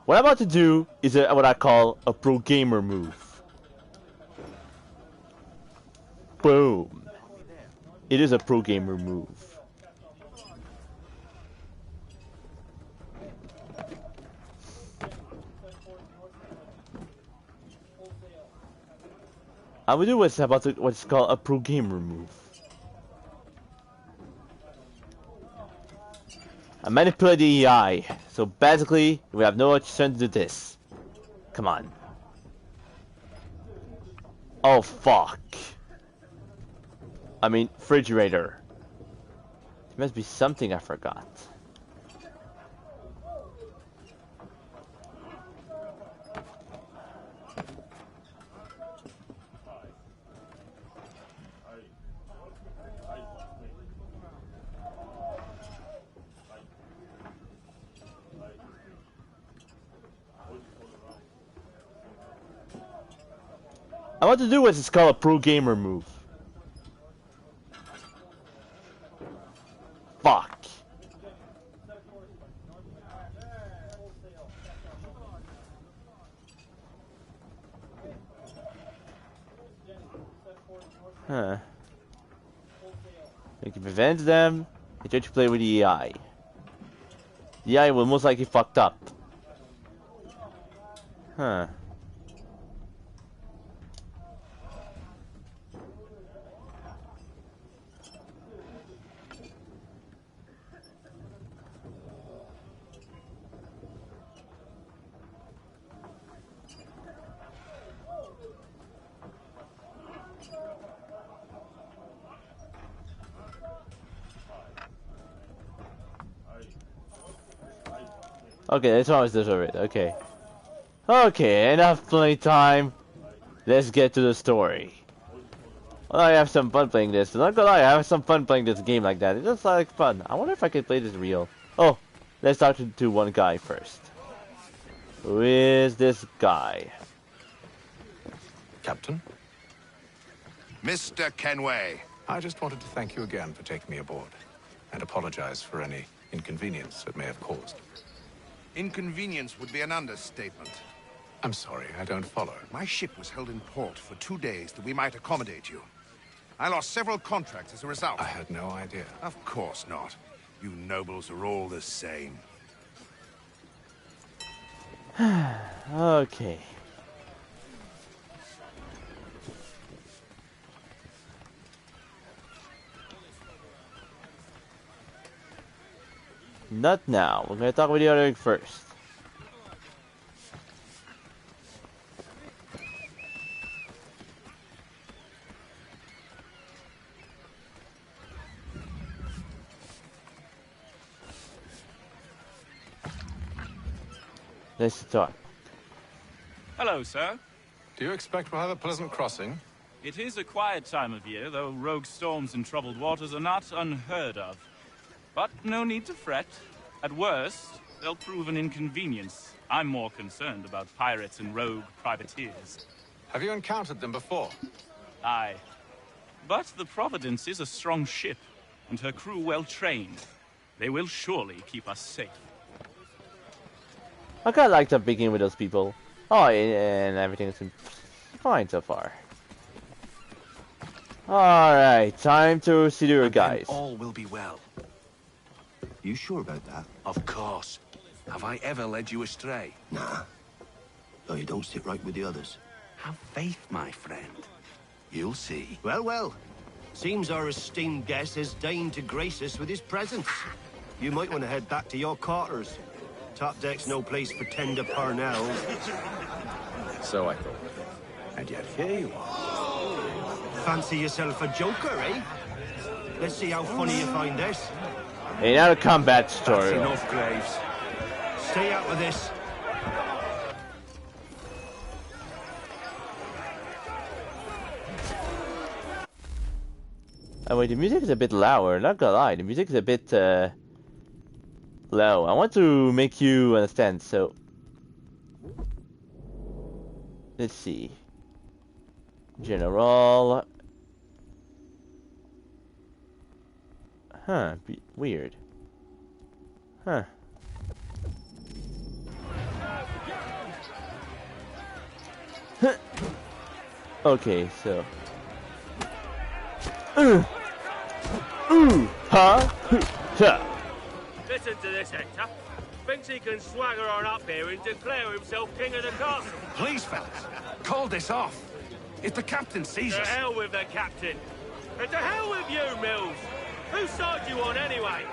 What I'm about to do is what I call a pro gamer move. Boom. It is a pro gamer move. I will do what's called a pro gamer move. I manipulate the AI, so basically we have no chance to do this. Come on. Oh fuck. I mean, refrigerator. There must be something I forgot. I want to do what's called a pro gamer move. Fuck. Huh. We can prevent them and try to play with the AI. The AI will most likely fucked up. Huh. Okay, that's always this already. Okay. Okay, enough playtime. Let's get to the story. Well, I have some fun playing this. Not gonna lie, I have some fun playing this game like that. It's just like fun. I wonder if I can play this real. Oh, let's talk to one guy first. Who is this guy? Captain? Mr. Kenway. I just wanted to thank you again for taking me aboard, and apologize for any inconvenience it may have caused. Inconvenience would be an understatement. I'm sorry, I don't follow. My ship was held in port for 2 days that we might accommodate you. I lost several contracts as a result. I had no idea. Of course not. You nobles are all the same. Okay. Not now. We're gonna talk with the other first. Let's talk. Hello, sir. Do you expect we'll have a pleasant crossing? It is a quiet time of year, though rogue storms in troubled waters are not unheard of. But no need to fret. At worst, they'll prove an inconvenience. I'm more concerned about pirates and rogue privateers. Have you encountered them before? Aye. But the Providence is a strong ship, and her crew well trained. They will surely keep us safe. I kinda like to begin with those people. Oh, and everything's been fine so far. Alright, time to see your guys. All will be well. You sure about that? Of course. Have I ever led you astray? Nah. No, you don't sit right with the others. Have faith, my friend. You'll see. Well, well. Seems our esteemed guest has deigned to grace us with his presence. You might want to head back to your quarters. Top deck's no place for tender parnells. So I thought. And yet here you are. Fancy yourself a joker, eh? Let's see how funny you find this. Hey, now the combat story. That's enough, Graves. Stay out of this. Oh wait, the music is a bit louder, not gonna lie, the music is a bit low. I want to make you understand, so let's see. General. Huh, weird. Huh. Okay, so Listen to this, Hector. Thinks he can swagger on up here and declare himself king of the castle. Please, fellas, call this off. If the captain sees us... To hell with the captain. And to hell with you, Mills. Whose side you on, anyway?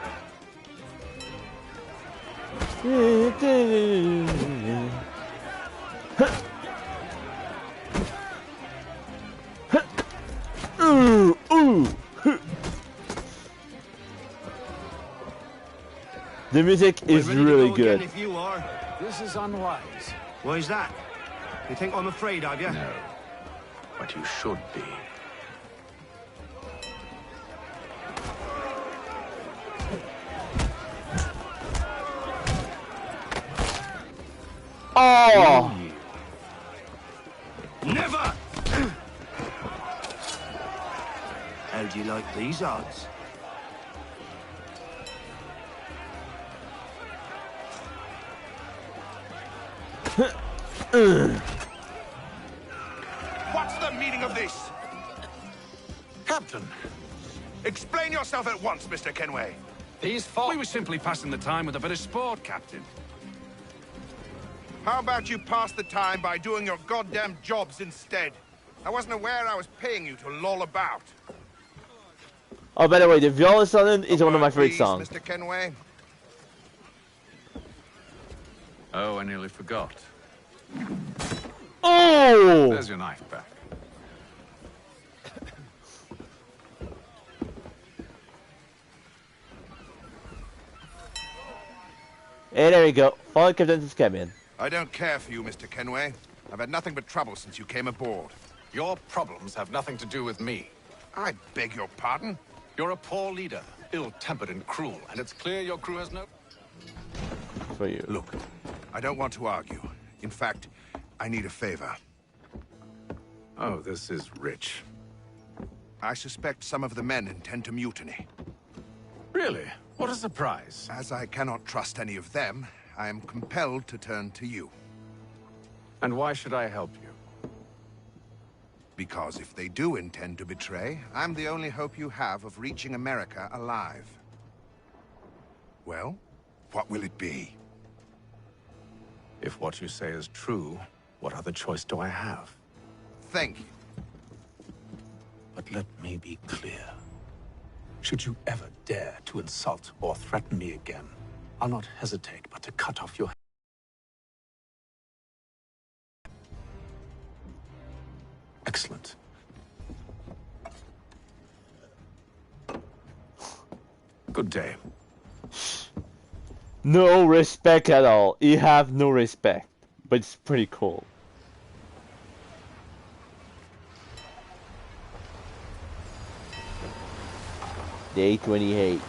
The music is really good. If you are. This is unwise. Why is that? You think I'm afraid of you? No. But you should be. Oh! Never! How do you like these odds? What's the meaning of this? Captain! Explain yourself at once, Mr. Kenway. These We were simply passing the time with a bit of sport, Captain. How about you pass the time by doing your goddamn jobs instead? I wasn't aware I was paying you to loll about. Oh, by the way, the Viola Sudden is one of my favorite songs. Mr. Kenway. Oh, I nearly forgot. Oh! There's your knife back. Hey, there we go. Follow Captain's cabin. I don't care for you, Mr. Kenway. I've had nothing but trouble since you came aboard. Your problems have nothing to do with me. I beg your pardon? You're a poor leader, ill-tempered and cruel, and it's clear your crew has no... For you. Look, I don't want to argue. In fact, I need a favor. Oh, this is rich. I suspect some of the men intend to mutiny. Really? What a surprise. As I cannot trust any of them, I am compelled to turn to you. And why should I help you? Because if they do intend to betray, I'm the only hope you have of reaching America alive. Well, what will it be? If what you say is true, what other choice do I have? Thank you. But let me be clear. Should you ever dare to insult or threaten me again, I'll not hesitate but to cut off your head. Excellent. Good day. No respect at all. You have no respect. But it's pretty cool. Day 28.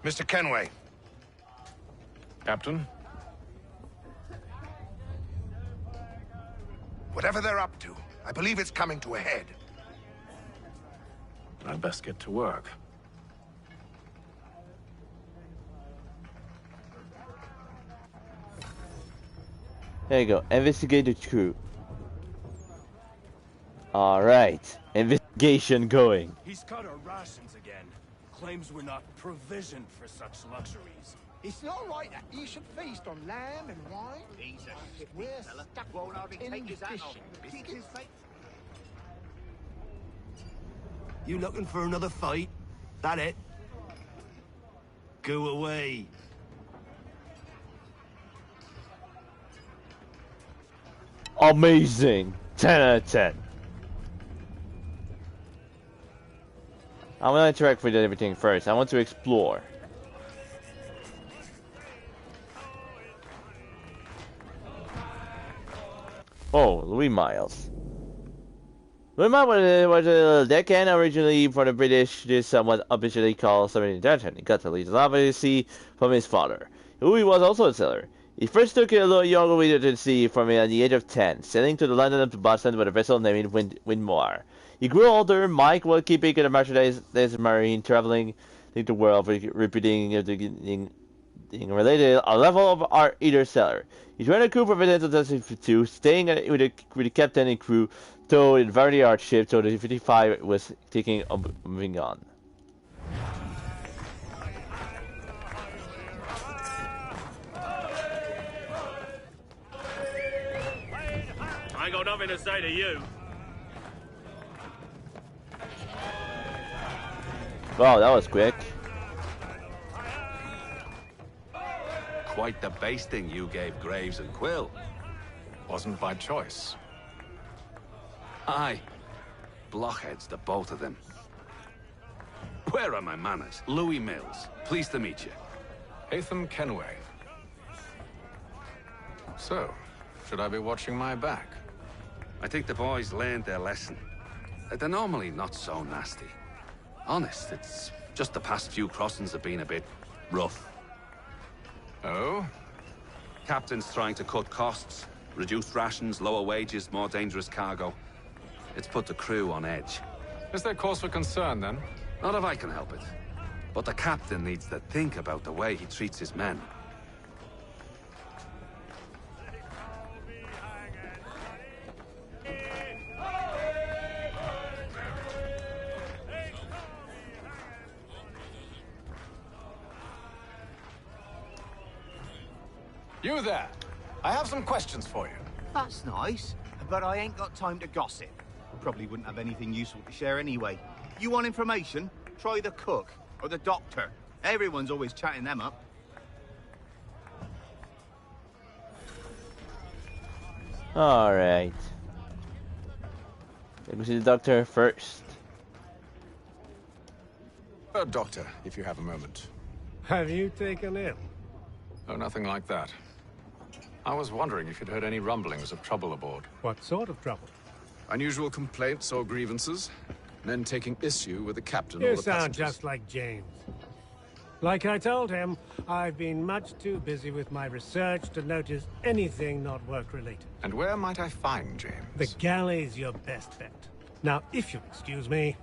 Mr. Kenway. Captain? Whatever they're up to, I believe it's coming to a head. I'd best get to work. There you go. Investigate the crew. Alright. Investigation going. He's cut our rations again. Claims we're not provisioned for such luxuries. It's not right that you should feast on lamb and wine. He's a shifty fella. Won't hardly take his hat off. Biscuits. You looking for another fight? That it? Go away. Amazing. 10 out of 10. I want to interact with everything first. I want to explore. Oh, Louis Miles. Louis Miles was a deckhand originally for the British. This was officially called submarine detention. He got to lead the lava sea from his father. Louis was also a sailor. He first took a little younger way to sea from the age of 10, sailing to the London up to Boston with a vessel named Windmore. He grew older. Mike was keeping the merchandise marine, traveling the world, repeating related a level of art either sailor. He joined a crew for Venus 2002, staying with the captain and crew, though in very hard ship, so the 55 was moving on. I ain't got nothing to say to you. Wow, that was quick. Quite the basting you gave Graves and Quill. Wasn't by choice. Aye. Blockheads, the both of them. Where are my manners? Louis Mills. Pleased to meet you. Hatham Kenway. So, should I be watching my back? I think the boys learned their lesson. They're normally not so nasty. Honest, it's just the past few crossings have been a bit rough. Oh? Captain's trying to cut costs. Reduced rations, lower wages, more dangerous cargo. It's put the crew on edge. Is there cause for concern, then? Not if I can help it. But the captain needs to think about the way he treats his men. You there! I have some questions for you. That's nice, but I ain't got time to gossip. Probably wouldn't have anything useful to share anyway. You want information? Try the cook or the doctor. Everyone's always chatting them up. Alright. Let me see the doctor first. Doctor, if you have a moment. Have you taken ill? Oh, nothing like that. I was wondering if you'd heard any rumblings of trouble aboard. What sort of trouble? Unusual complaints or grievances? Men taking issue with the captain or You the sound passengers? just like James. Like I told him, I've been much too busy with my research to notice anything not work-related. And where might I find James? The galley's your best bet. Now, if you'll excuse me...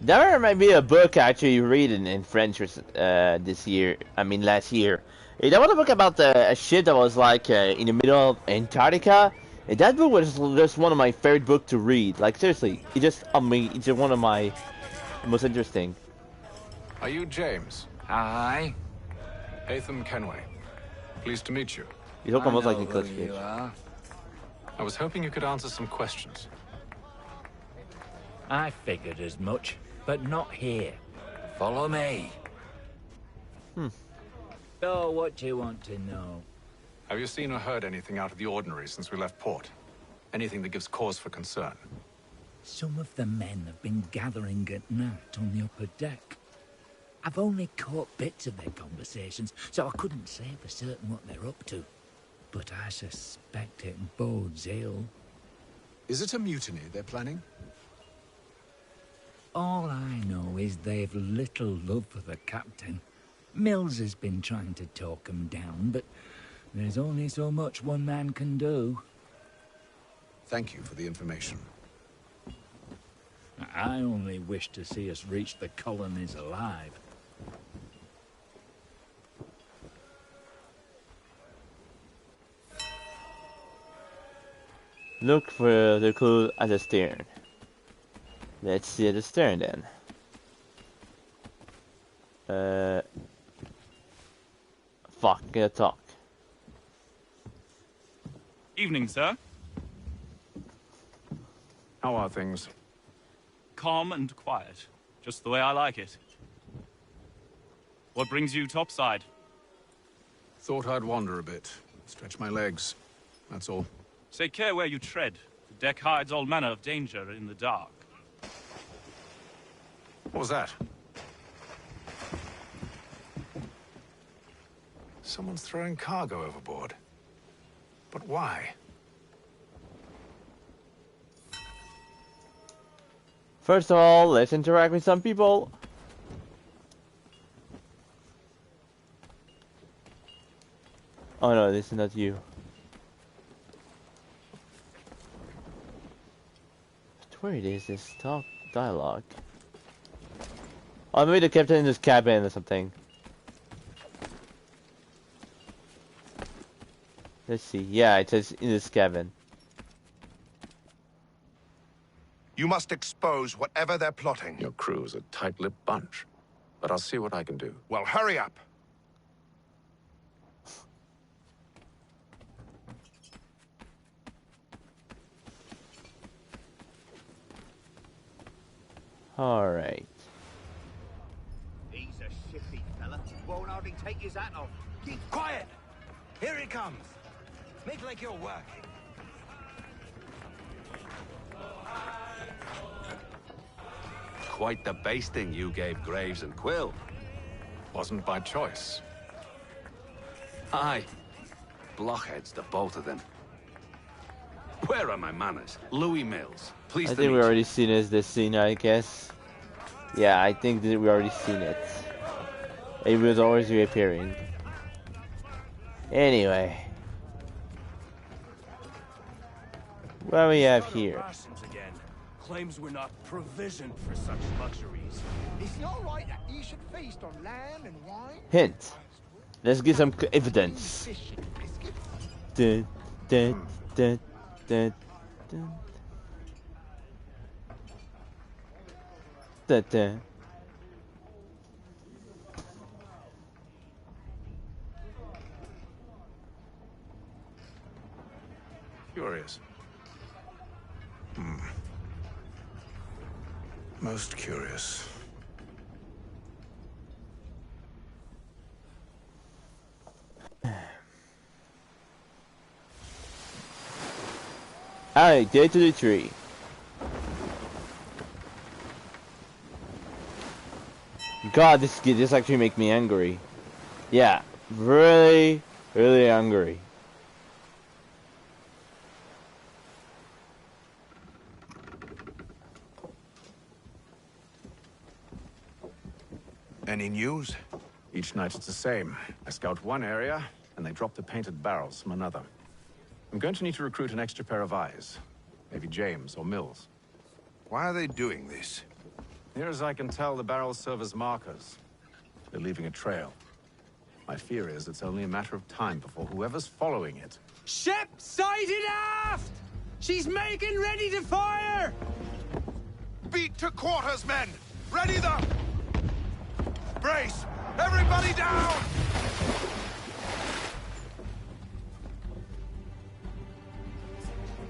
There might be a book I actually reading in French last year. That was a book about a ship that was like in the middle of Antarctica. And that book was just one of my favorite books to read. Like seriously, it's just one of my most interesting. Are you James? Aye. Hatham Kenway. Pleased to meet you. You look almost like Nicolas Cage. I was hoping you could answer some questions. I figured as much, but not here. Follow me. So, what do you want to know? Have you seen or heard anything out of the ordinary since we left port? Anything that gives cause for concern? Some of the men have been gathering at night on the upper deck. I've only caught bits of their conversations, so I couldn't say for certain what they're up to. But I suspect it bodes ill. Is it a mutiny they're planning? All I know is they've little love for the captain. Mills has been trying to talk him down, but there's only so much one man can do. Thank you for the information. I only wish to see us reach the colonies alive. Look for the clue at the stern. Let's see at the stern then. Fuck, gotta talk. Evening, sir. How are things? Calm and quiet. Just the way I like it. What brings you topside? Thought I'd wander a bit. Stretch my legs. That's all. Take care where you tread. The deck hides all manner of danger in the dark. What was that? Someone's throwing cargo overboard. But why? First of all, let's interact with some people. Oh no, this is not you. Where it is this talk dialogue? Oh, maybe the captain in this cabin or something. Let's see. Yeah, it says in this cabin. You must expose whatever they're plotting. Your crew is a tight-lipped bunch. But I'll see what I can do. Well, hurry up. Alright. He's a shifty fella. Won't hardly take his hat off. Keep quiet! Here he comes. Make like you're working. Quite the basting you gave Graves and Quill. Wasn't by choice. Aye. Blockheads, the both of them. Where are my manners? Louis Mills. Please. I think we already seen this scene, I guess. Yeah, I think that we already seen it. It was always reappearing. Anyway. What do we have here? Again. Claims we're not provisioned for such luxuries. It's not right that you should feast on lamb and wine. Hint. Let's get some evidence. Dun, dun, dun, dun, dun. Dun, dun. Curious. Most curious. Alright, day to the tree. God, this actually makes me angry. Yeah, really, really angry. Any news? Each night it's the same. I scout one area, and they drop the painted barrels from another. I'm going to need to recruit an extra pair of eyes. Maybe James or Mills. Why are they doing this? Near as I can tell, the barrels serve as markers. They're leaving a trail. My fear is it's only a matter of time before whoever's following it... Ship sighted aft! She's making ready to fire! Beat to quarters, men! Ready the... Brace! Everybody down!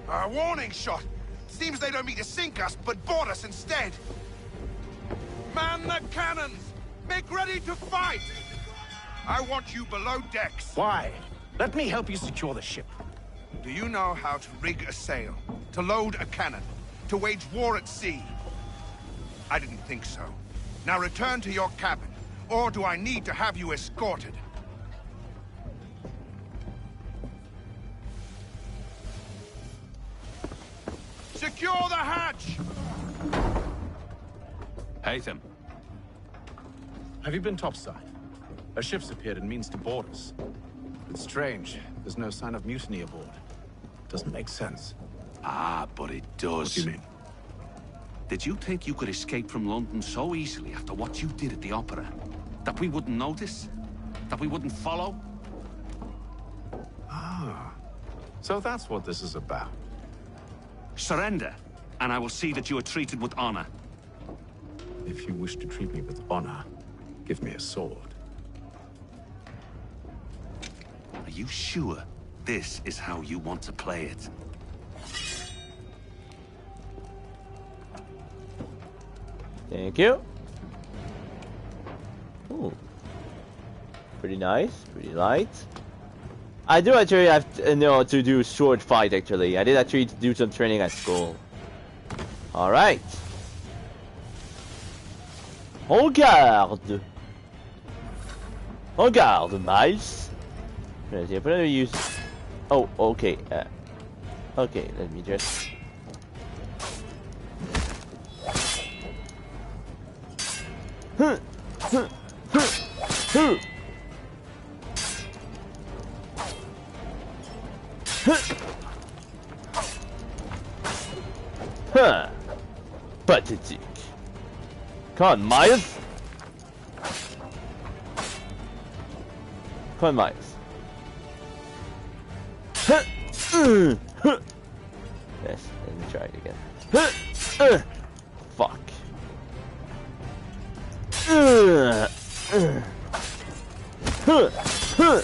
A warning shot! Seems they don't mean to sink us, but board us instead! Man the cannons! Make ready to fight! I want you below decks. Why? Let me help you secure the ship. Do you know how to rig a sail? To load a cannon? To wage war at sea? I didn't think so. Now return to your cabin. Or do I need to have you escorted? Secure the hatch! Haytham. Have you been topside? A ship's appeared and means to board us. It's strange. There's no sign of mutiny aboard. Doesn't make sense. Ah, but it does. What do you mean? Did you think you could escape from London so easily after what you did at the Opera? That we wouldn't notice? That we wouldn't follow? Ah. So that's what this is about. Surrender, and I will see that you are treated with honor. If you wish to treat me with honor, give me a sword. Are you sure this is how you want to play it? Thank you. Ooh. Pretty nice, pretty light. I do actually have to, to do sword fight actually. I did actually do some training at school. Alright. Regarde. Regarde, Miles. J'ai pas de use. Oh, okay. Okay, let me just. Huh. Huh. Huh. Huh. Huh. Pathetic. Come on, Miles. Come on, Miles. Huh. Huh. Yes, let me try it again. Huh. Fuck. Huh. Huh. Huh.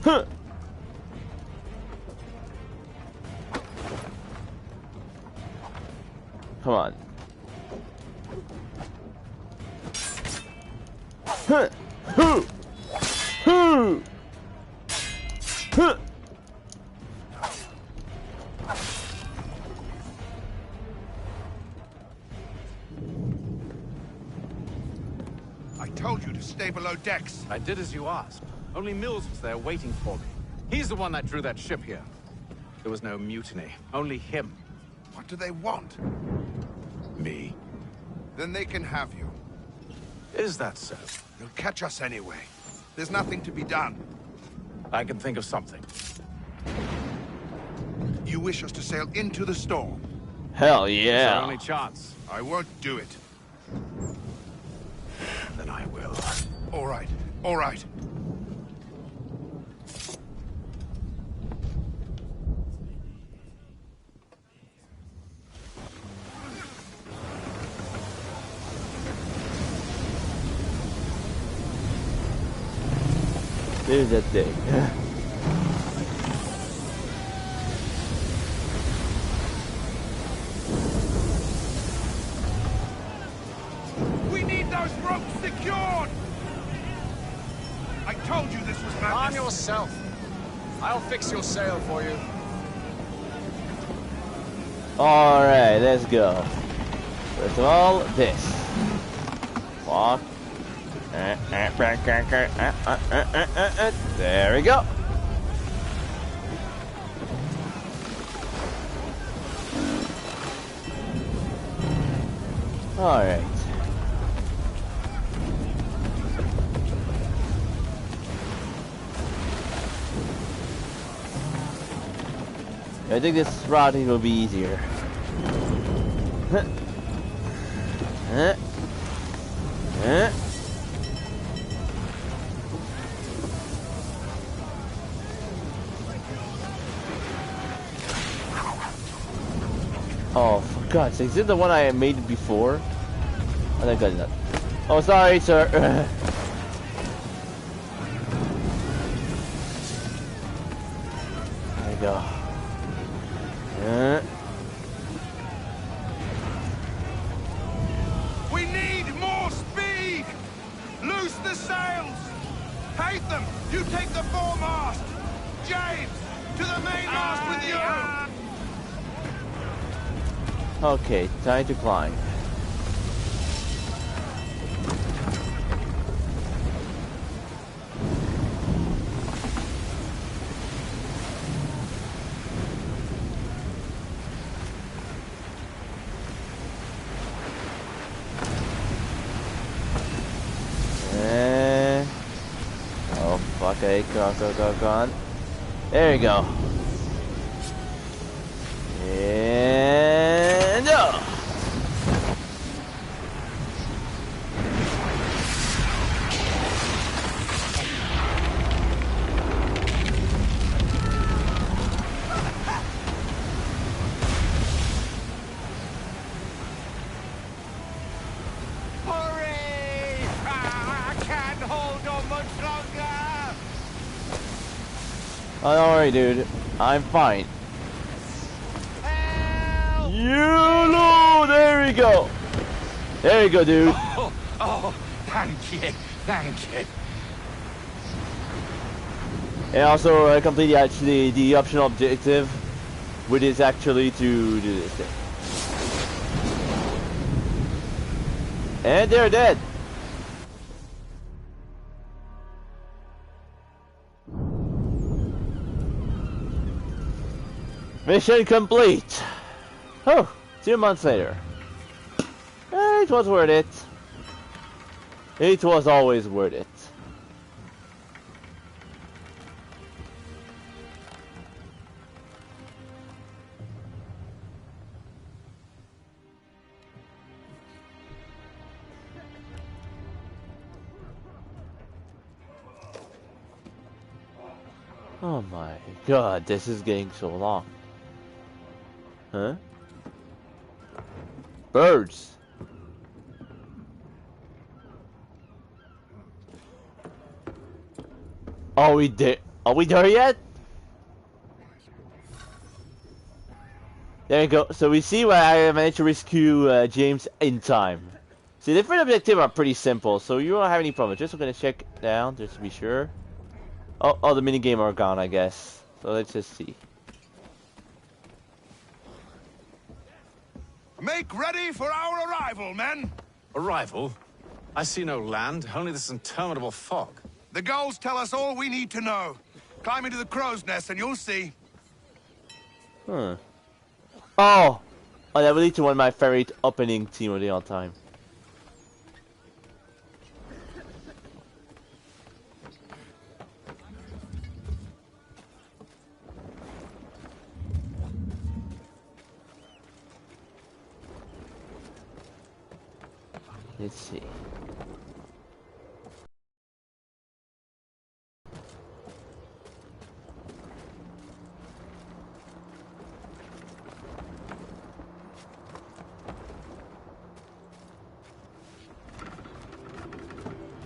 Huh. Come on. Huh. Huh. Huh. Huh. I told you to stay below decks. I did as you asked. Only Mills was there waiting for me. He's the one that drew that ship here. There was no mutiny, only him. What do they want? Me. Then they can have you. Is that so? They'll catch us anyway. There's nothing to be done. I can think of something. You wish us to sail into the storm? Hell It's yeah. our only chance. I won't do it. Then I will. All right. All right. There's that thing. We need those ropes secured! I told you this was madness. Calm yourself. I'll fix your sail for you. Alright, let's go. First of all, this. Walk. There we go. Alright. I think this routing will be easier. Oh, for God's sake, is it the one I made before? I think I did not. Oh, sorry, sir. There you go. We need more speed! Loose the sails! Haytham, you take the foremast! James, to the mainmast with you! Okay, time to climb. Oh, fuck, okay, go on. There you go. And Hurry! I can't hold on much longer! oh, don't worry, dude. I'm fine. YOLO! There we go. There you go, dude. Oh, thank you. Thank you. And also complete the optional objective, which is actually to do this thing. And they're dead. Mission complete. Oh, 2 months later. It was worth it. It was always worth it. Oh my god, this is getting so long. Huh? Birds. Are we there? Are we there yet? There you go. So we see why I managed to rescue James in time. See, the different objectives are pretty simple, so you won't have any problems. Just gonna check down just to be sure. Oh, the minigame are gone, I guess. So let's just see. Make ready for our arrival, men! Arrival? I see no land, only this interminable fog. The gulls tell us all we need to know. Climb into the crow's nest and you'll see. Huh. Oh! Oh, that will lead to one of my favorite opening theme of the all time. Let's see.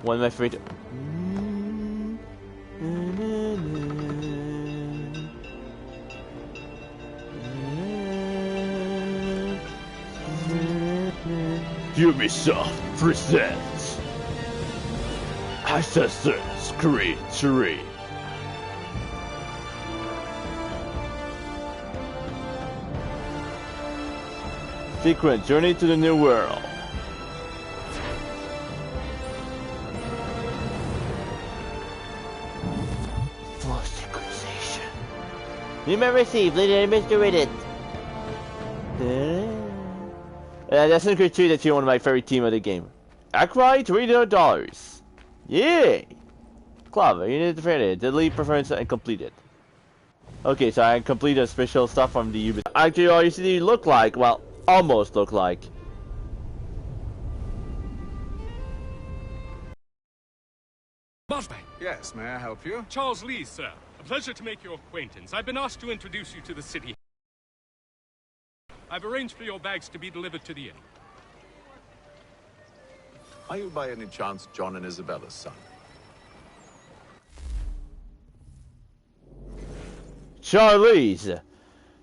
One of my favorite. Ubisoft presents Assassin's Creed 3. Secret Journey to the New World. Full synchronization. You may receive, Lady Mr. Reddit. Assassin's Creed 3, that's one of my favorite team of the game. Acquire $300. Yay! Clever, you need to defend it. Delete preference and complete it. Okay, so I completed special stuff from the Ubisoft. Actually, all you see look like, well, almost look like. Mossbank. Yes, may I help you? Charles Lee, sir. A pleasure to make your acquaintance. I've been asked to introduce you to the city. I've arranged for your bags to be delivered to the inn. Are you by any chance John and Isabella's son? Charles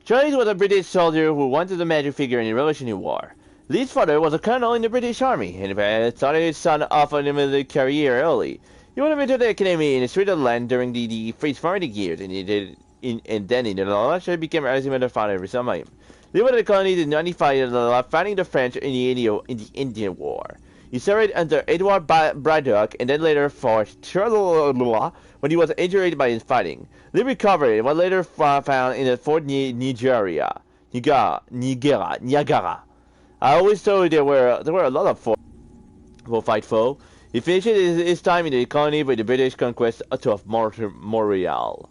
was a British soldier who wanted a major figure in the Revolutionary War. Lee's father was a colonel in the British Army, and started his son off on a military career early. He went into the academy in Switzerland during the French fighting years, and then in the Netherlands became regiment founder of some time. Lee went to the colony in 1995 fighting the French in the Indian War. He served under Edward Braddock and then later fought Charleroi when he was injured by his fighting. Lee recovered and was later found in a fort near Niagara. I always thought there were a lot of forts to fight for. He finished his time in the colony with the British conquest of Montreal.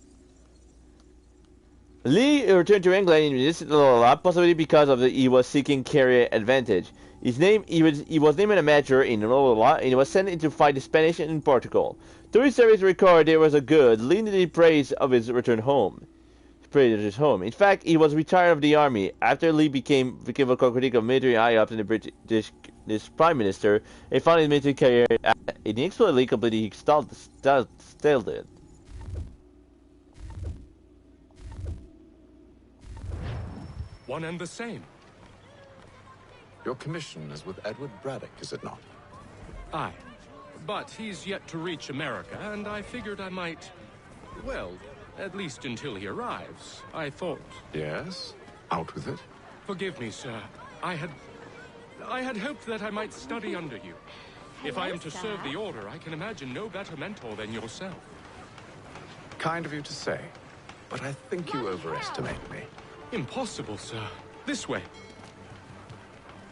Lee returned to England in this possibly because he was seeking career advantage. He was named a major in Lola and he was sent in to fight the Spanish in Portugal. Through his service record, there was a good, leading praise of his return home. In fact, he was retired of the army after Lee became a critic of military high-ups in the British Prime Minister and found his military career inexplicably completely stalled it. One and the same. Your commission is with Edward Braddock, is it not? Aye. But he's yet to reach America, and I figured I might... Well, at least until he arrives. I thought... Yes? Out with it. Forgive me, sir. I had hoped that I might study under you. If I am to serve the Order, I can imagine no better mentor than yourself. Kind of you to say, but I think you overestimate me. Impossible, sir. This way.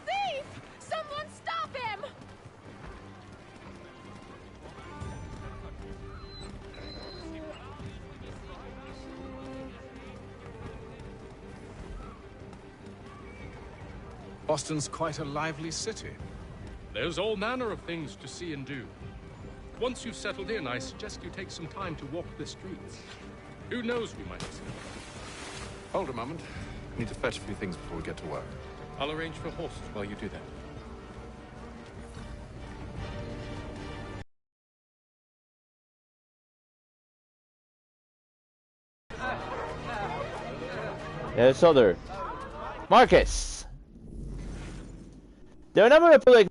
Thief! Someone stop him! Boston's quite a lively city. There's all manner of things to see and do. Once you've settled in, I suggest you take some time to walk the streets. Who knows, we might see. Hold a moment. I need to fetch a few things before we get to work. I'll arrange for horses while you do that. Yes, other. Marcus! There are a number of public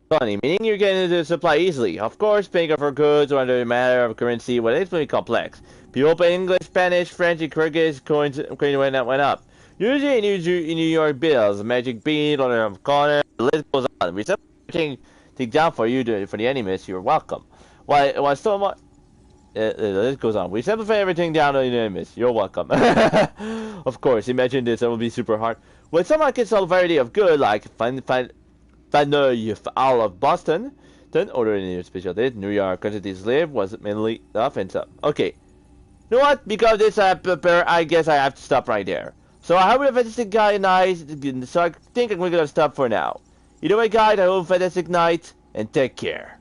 money, meaning you're getting the supply easily. Of course, paying for goods or under a matter of currency, well, it's pretty complex. People pay English, Spanish, French, and Kyrgyz coins went up. Usually in New York bills, magic bean, corner, the list goes on. We set everything down for you for the enemies. You're welcome. Why so much? The list goes on. We simplify everything down to the enemies. You're welcome. Of course, imagine this. It will be super hard. When someone can sell a variety of good, like all of Boston, then order any special date. New York quantities live was mainly offensive. Okay. You know what? Because this I guess I have to stop right there. So I hope you have a fantastic guy and I. So I think I'm gonna stop for now. Either way, guys, I hope a fantastic night and take care.